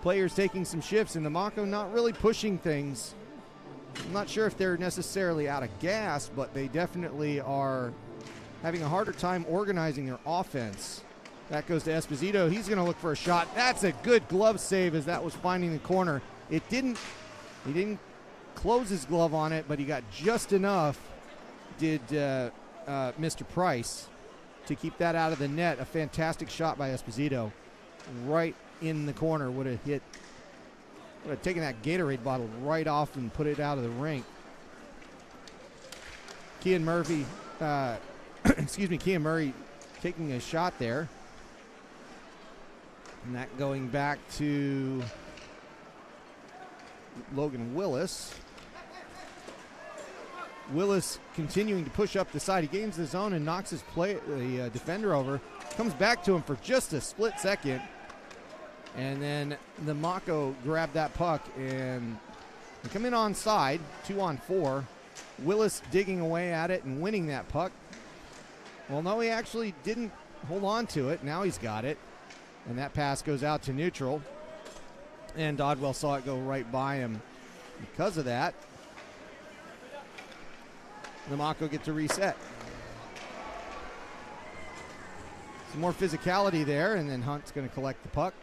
players taking some shifts, and the Mako not really pushing things. I'm not sure if they're necessarily out of gas, but they definitely are having a harder time organizing their offense. That goes to Esposito. He's going to look for a shot. That's a good glove save as that was finding the corner. He didn't close his glove on it, but he got just enough, did Mr. Price, to keep that out of the net. A fantastic shot by Esposito. Right in the corner. Would have taken that Gatorade bottle right off and put it out of the rink. Kean Murphy, Kean Murray taking a shot there. And that going back to Logan Willis. Willis continuing to push up the side. He gains the zone and knocks his the defender over. Comes back to him for just a split second. And then the Mako grabbed that puck and they come in onside, 2-on-4. Willis digging away at it and winning that puck. Well, no, he actually didn't hold on to it. Now he's got it. And that pass goes out to neutral. And Dodwell saw it go right by him because of that. The Mako get to reset. Some more physicality there, and then Hunt's going to collect the puck,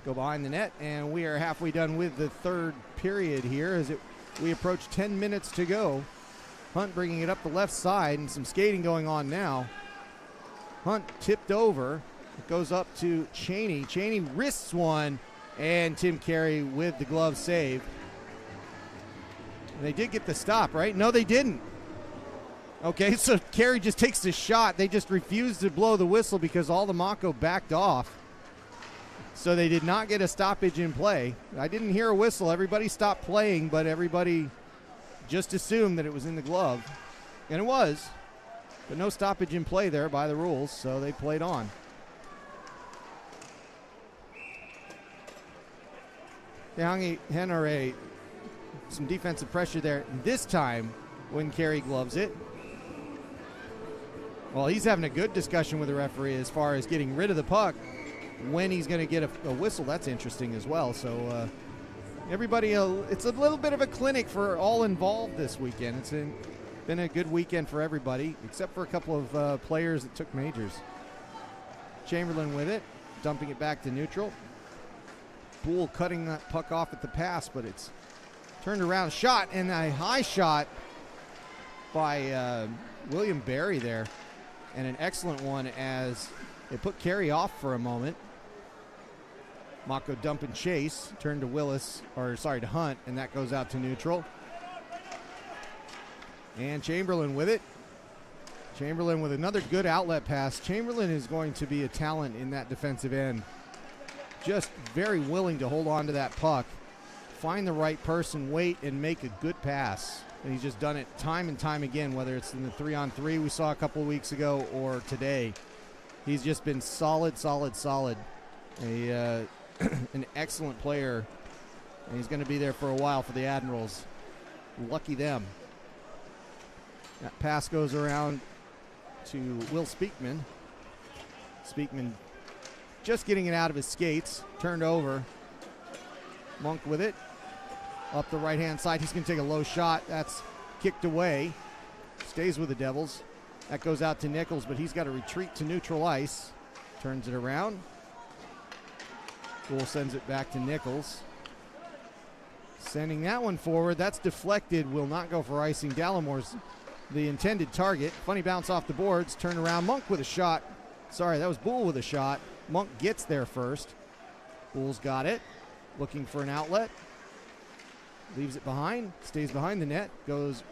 go behind the net, and we are halfway done with the third period here as we approach 10 minutes to go. Hunt bringing it up the left side, and some skating going on now. Hunt tipped over. It goes up to Cheney. Cheney wrists one, and Tim Carey with the glove save. And they did get the stop, right? No, they didn't. Okay, so Carey just takes the shot. They just refused to blow the whistle because all the Mako backed off. So they did not get a stoppage in play. I didn't hear a whistle. Everybody stopped playing, but everybody just assumed that it was in the glove. And it was. But no stoppage in play there by the rules, so they played on. Tehangi Henare, some defensive pressure there. This time when Carey gloves it. Well, he's having a good discussion with the referee as far as getting rid of the puck when he's going to get a whistle. That's interesting as well. So everybody, it's a little bit of a clinic for all involved this weekend. It's been a good weekend for everybody, except for a couple of players that took majors. Chamberlain with it, dumping it back to neutral. Poole cutting that puck off at the pass, but it's turned around. Shot, and a high shot by William Barry there. And an excellent one as they put Carey off for a moment. Mako dump and chase, turn to to Hunt, and that goes out to neutral. And Chamberlain with it. Chamberlain with another good outlet pass. Chamberlain is going to be a talent in that defensive end. Just very willing to hold on to that puck. find the right person, wait, and make a good pass. And he's just done it time and time again, whether it's in the 3-on-3 we saw a couple of weeks ago or today. He's just been solid. An excellent player, and he's going to be there for a while for the Admirals. Lucky them. That pass goes around to Will Speakman. Speakman just getting it out of his skates, turned over. Monk with it. Up the right-hand side. He's going to take a low shot. That's kicked away. Stays with the Devils. That goes out to Nichols, but he's got to retreat to neutral ice. Turns it around. Gould sends it back to Nichols. Sending that one forward. That's deflected. Will not go for icing. Dallamore's the intended target. Funny bounce off the boards. Turn around. Monk with a shot. Sorry, that was Bull with a shot. Monk gets there first. Bull's got it. Looking for an outlet. Leaves it behind. Stays behind the net. Goes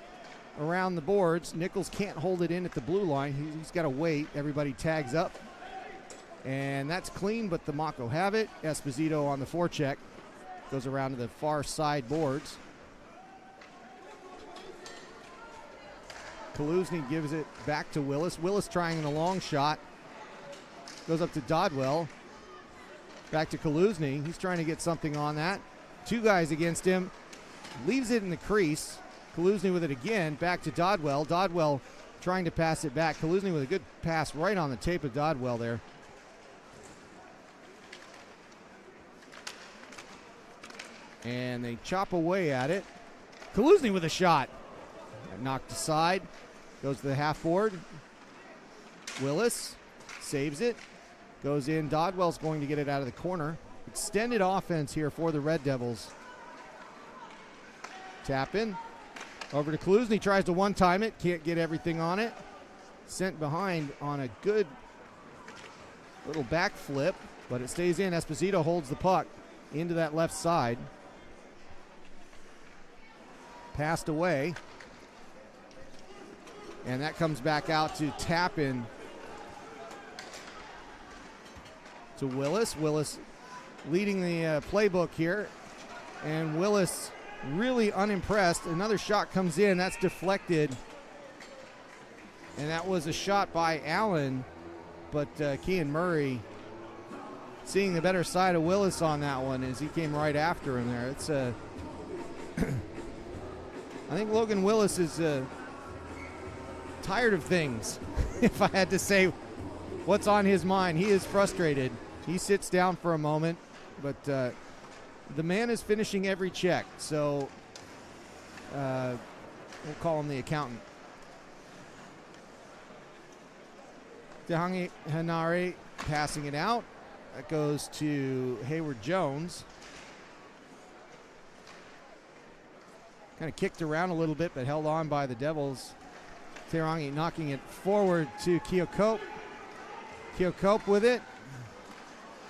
around the boards. Nichols can't hold it in at the blue line. He's got to wait. Everybody tags up. And that's clean, but the Mako have it. Esposito on the forecheck. Goes around to the far side boards. Kaluzny gives it back to Willis. Willis trying a long shot. Goes up to Dodwell. Back to Kaluzny. He's trying to get something on that. Two guys against him. Leaves it in the crease. Kaluzny with it again. Back to Dodwell. Dodwell trying to pass it back. Kaluzny with a good pass right on the tape of Dodwell there. And they chop away at it. Kaluzny with a shot. Knocked aside. Goes to the half board. Willis saves it. Goes in. Dodwell's going to get it out of the corner. Extended offense here for the Red Devils. Tap in. Over to Kaluzny. Tries to one-time it. Can't get everything on it. Sent behind on a good little back flip, but it stays in. Esposito holds the puck into that left side. Passed away. And that comes back out to Tappan to Willis. Willis leading the playbook here. And Willis really unimpressed. Another shot comes in. That's deflected. And that was a shot by Allen. But Kean Murray seeing the better side of Willis on that one as he came right after him there. It's a... I think Logan Willis is tired of things, if I had to say what's on his mind. He is frustrated. He sits down for a moment, but the man is finishing every check, so we'll call him the accountant. Tehangi Hanare passing it out. That goes to Hayward Jones. Kind of kicked around a little bit, but held on by the Devils. Terangi knocking it forward to Keocope. Keocope with it.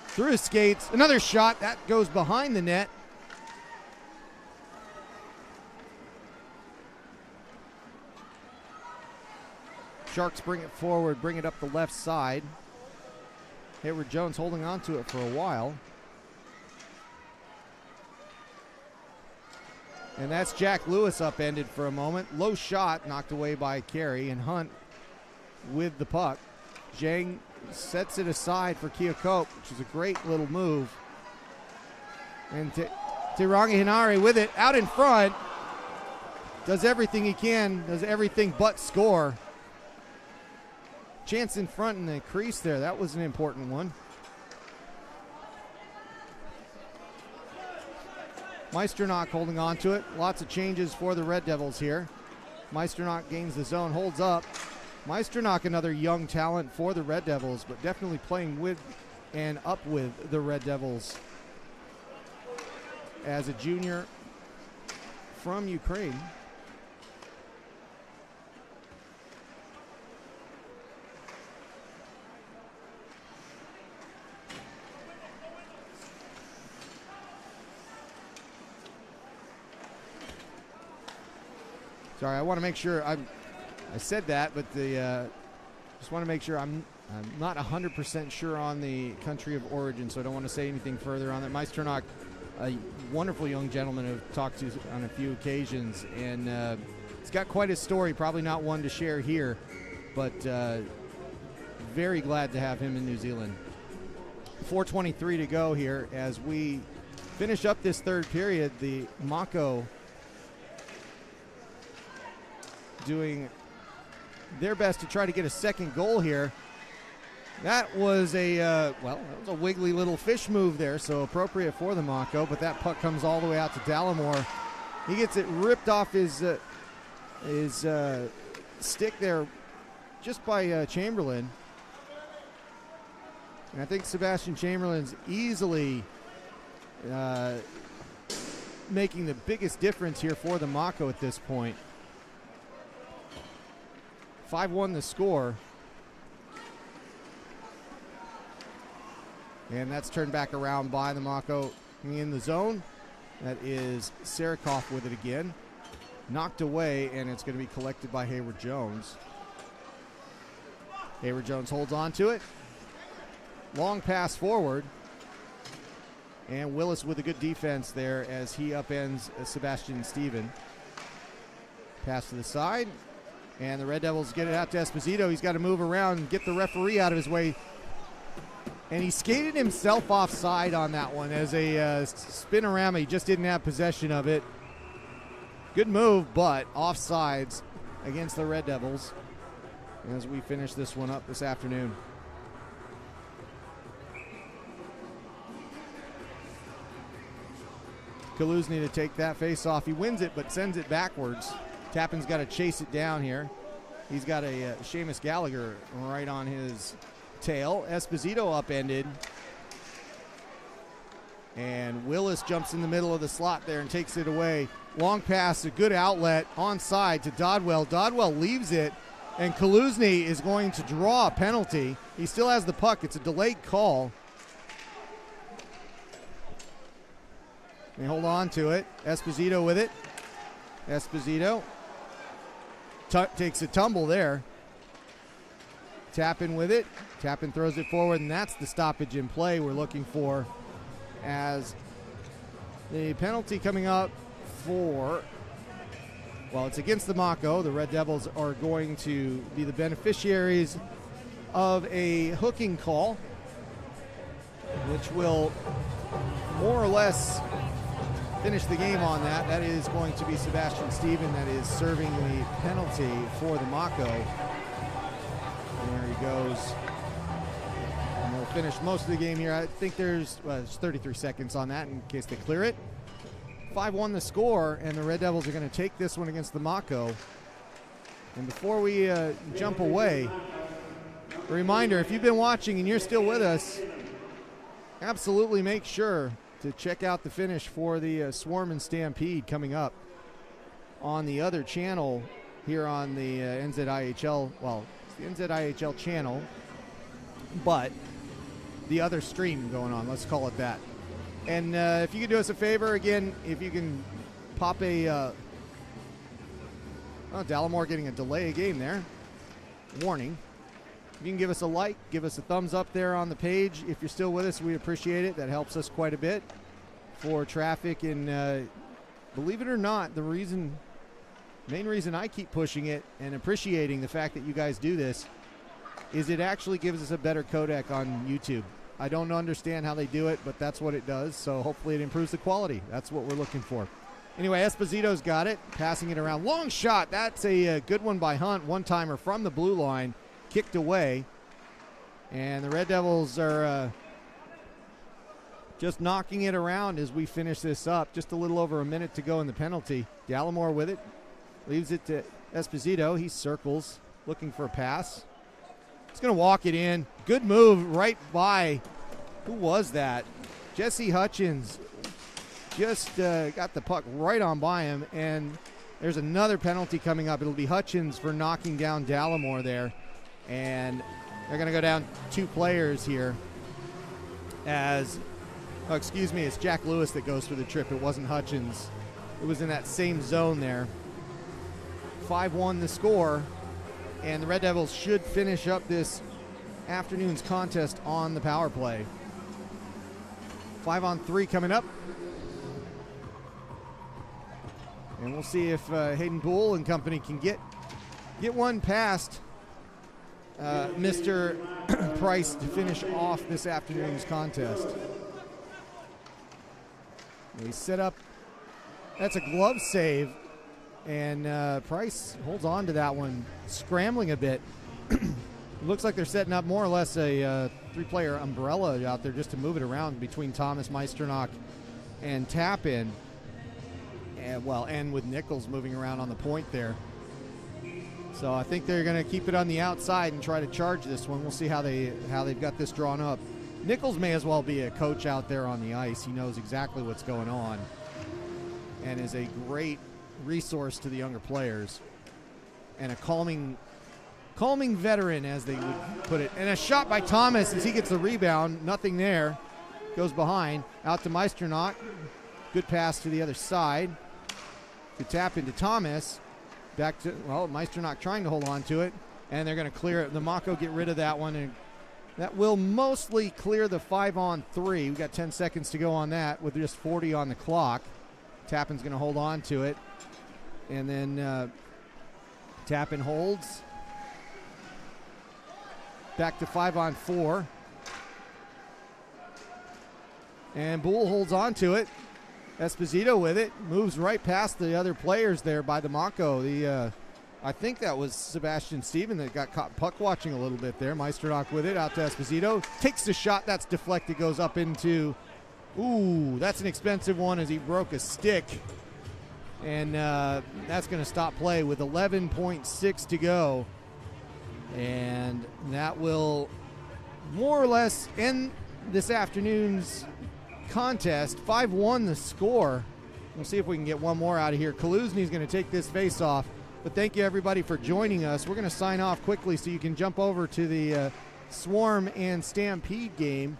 Through his skates. Another shot. That goes behind the net. Sharks bring it forward, bring it up the left side. Hayward Jones holding on to it for a while. And that's Jack Lewis upended for a moment. Low shot knocked away by Carey, and Hunt with the puck. Zhang sets it aside for Keocope, which is a great little move. And Tirangi Hinari with it out in front. Does everything he can, does everything but score. Chance in front in the crease there. That was an important one. Meisternock holding on to it. Lots of changes for the Red Devils here. Meisternock gains the zone, holds up. Meisternock, another young talent for the Red Devils, but definitely playing with and up with the Red Devils as a junior from Ukraine. Sorry, I want to make sure I said that, but just want to make sure I'm not 100% sure on the country of origin, so I don't want to say anything further on that. Meisternock a wonderful young gentleman I've talked to on a few occasions, and he's got quite a story, probably not one to share here, but very glad to have him in New Zealand. 4:23 to go here as we finish up this third period. The Mako doing their best to try to get a second goal here. That was a wiggly little fish move there, so appropriate for the Mako, but that puck comes all the way out to Dallimore. He gets it ripped off his stick there just by Chamberlain. And I think Sebastian Chamberlain's easily making the biggest difference here for the Mako at this point. 5-1 the score. And that's turned back around by the Mako in the zone. That is Sarikoff with it again. Knocked away, and it's going to be collected by Hayward Jones. Hayward Jones holds on to it. Long pass forward. And Willis with a good defense there as he upends Sebastian Stephen. Pass to the side. And the Red Devils get it out to Esposito. He's got to move around and get the referee out of his way. And he skated himself offside on that one as a spinorama. He just didn't have possession of it. Good move, but offsides against the Red Devils as we finish this one up this afternoon. Kaluzny to take that face off. He wins it, but sends it backwards. Tappan's got to chase it down here. He's got a Seamus Gallagher right on his tail. Esposito upended. And Willis jumps in the middle of the slot there and takes it away. Long pass, a good outlet onside to Dodwell. Dodwell leaves it, and Kaluzny is going to draw a penalty. He still has the puck. It's a delayed call. They hold on to it. Esposito with it. Esposito takes a tumble there. Tappan with it. Tappan throws it forward, and that's the stoppage in play we're looking for, as the penalty coming up for, well, it's against the Mako. The Red Devils are going to be the beneficiaries of a hooking call, which will more or less finish the game on that. That is going to be Sebastian Stephen that is serving the penalty for the Mako. And there he goes. And they'll finish most of the game here. I think there's 33 seconds on that in case they clear it. 5-1 the score, and the Red Devils are going to take this one against the Mako. And before we jump away, a reminder, if you've been watching and you're still with us, absolutely make sure to check out the finish for the Swarm and Stampede coming up on the other channel here on the NZIHL. Well, it's the NZIHL channel, but the other stream going on, let's call it that. And if you could do us a favor, again, if you can pop a Dallimore getting a delay game there. Warning. If you can give us a like, give us a thumbs up there on the page. If you're still with us, we appreciate it. That helps us quite a bit for traffic. And believe it or not, the main reason I keep pushing it and appreciating the fact that you guys do this is it actually gives us a better codec on YouTube. I don't understand how they do it, but that's what it does. So hopefully it improves the quality. That's what we're looking for. Anyway, Esposito's got it, passing it around. Long shot. That's a good one by Hunt. One-timer from the blue line. Kicked away, and the Red Devils are just knocking it around as we finish this up. Just a little over a minute to go in the penalty. Dallimore with it, leaves it to Esposito. He circles, looking for a pass. He's going to walk it in. Good move right by, who was that? Jesse Hutchins just got the puck right on by him, and there's another penalty coming up. It'll be Hutchins for knocking down Dallimore there. And they're going to go down two players here as, it's Jack Lewis that goes for the trip. It wasn't Hutchins. It was in that same zone there. 5-1 the score, and the Red Devils should finish up this afternoon's contest on the power play. 5-on-3 coming up. And we'll see if Hayden Bull and company can get one past Mr. Price to finish off this afternoon's contest. We set up, that's a glove save, and Price holds on to that one, scrambling a bit. Looks like they're setting up more or less a three-player umbrella out there just to move it around between Thomas, Meisternock, and Tapin. And with Nichols moving around on the point there. So I think they're going to keep it on the outside and try to charge this one. We'll see how they've got this drawn up. Nichols may as well be a coach out there on the ice. He knows exactly what's going on and is a great resource to the younger players and a calming veteran, as they would put it. And a shot by Thomas as he gets the rebound. Nothing there. Goes behind. Out to Meisternock. Good pass to the other side. Good tap into Thomas. Back to, Meisternock trying to hold on to it. And they're going to clear it. The Mako get rid of that one. And that will mostly clear the 5-on-3. We've got 10 seconds to go on that with just 40 on the clock. Tappan's going to hold on to it. And then Tappan holds. Back to 5-on-4. And Bull holds on to it. Esposito with it. Moves right past the other players there by the Mako. I think that was Sebastian Steven that got caught puck watching a little bit there. Meisternock with it. Out to Esposito. Takes the shot. That's deflected. Goes up into... Ooh, that's an expensive one as he broke a stick. And that's going to stop play with 11.6 to go. And that will more or less end this afternoon's contest. 5-1 the score. We'll see if we can get one more out of here. Kaluzny's going to take this face off. But thank you, everybody, for joining us. We're going to sign off quickly so you can jump over to the Swarm and Stampede game.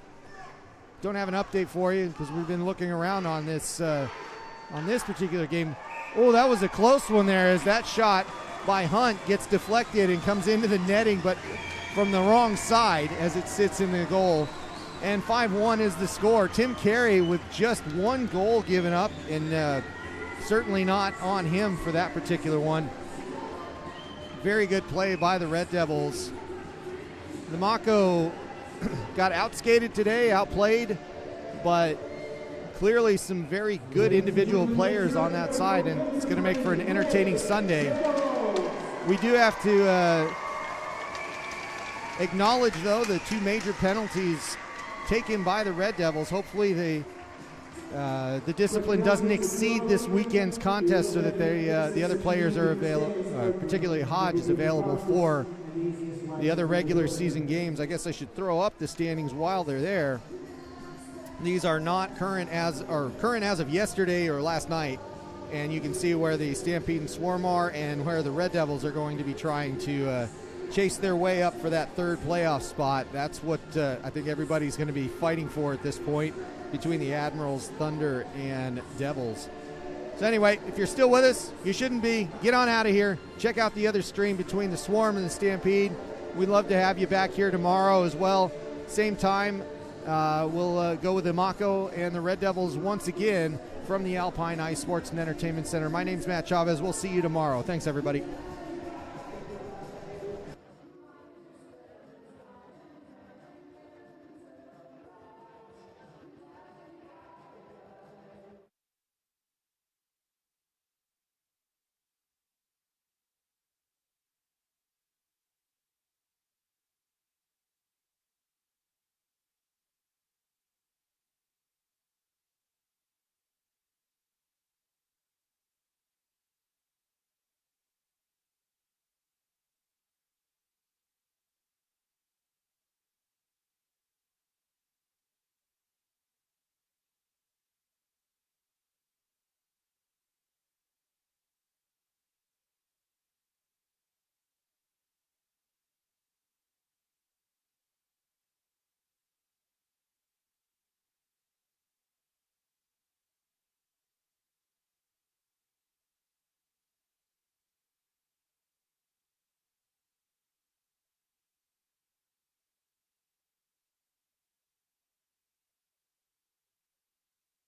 Don't have an update for you because we've been looking around on this particular game. Oh, that was a close one there as that shot by Hunt gets deflected and comes into the netting, but from the wrong side as it sits in the goal. And 5-1 is the score. Tim Carey with just one goal given up, and certainly not on him for that particular one. Very good play by the Red Devils. The Mako got outskated today, outplayed, but clearly some very good individual players on that side, and it's going to make for an entertaining Sunday. We do have to acknowledge, though, the two major penalties taken by the Red Devils. Hopefully the discipline doesn't exceed this weekend's contest so that the other players are available, particularly Hodge is available for the other regular season games. I guess I should throw up the standings while they're there. These are not current as of yesterday or last night, and you can see where the Stampede and Swarm are and where the Red Devils are going to be trying to chase their way up for that third playoff spot. That's what I think everybody's going to be fighting for at this point between the Admirals, Thunder, and Devils. So anyway, if you're still with us, you shouldn't be. Get on out of here. Check out the other stream between the Swarm and the Stampede. We'd love to have you back here tomorrow as well. Same time, we'll go with the Mako and the Red Devils once again from the Alpine Ice Sports and Entertainment Center. My name's Matt Chavez. We'll see you tomorrow. Thanks, everybody.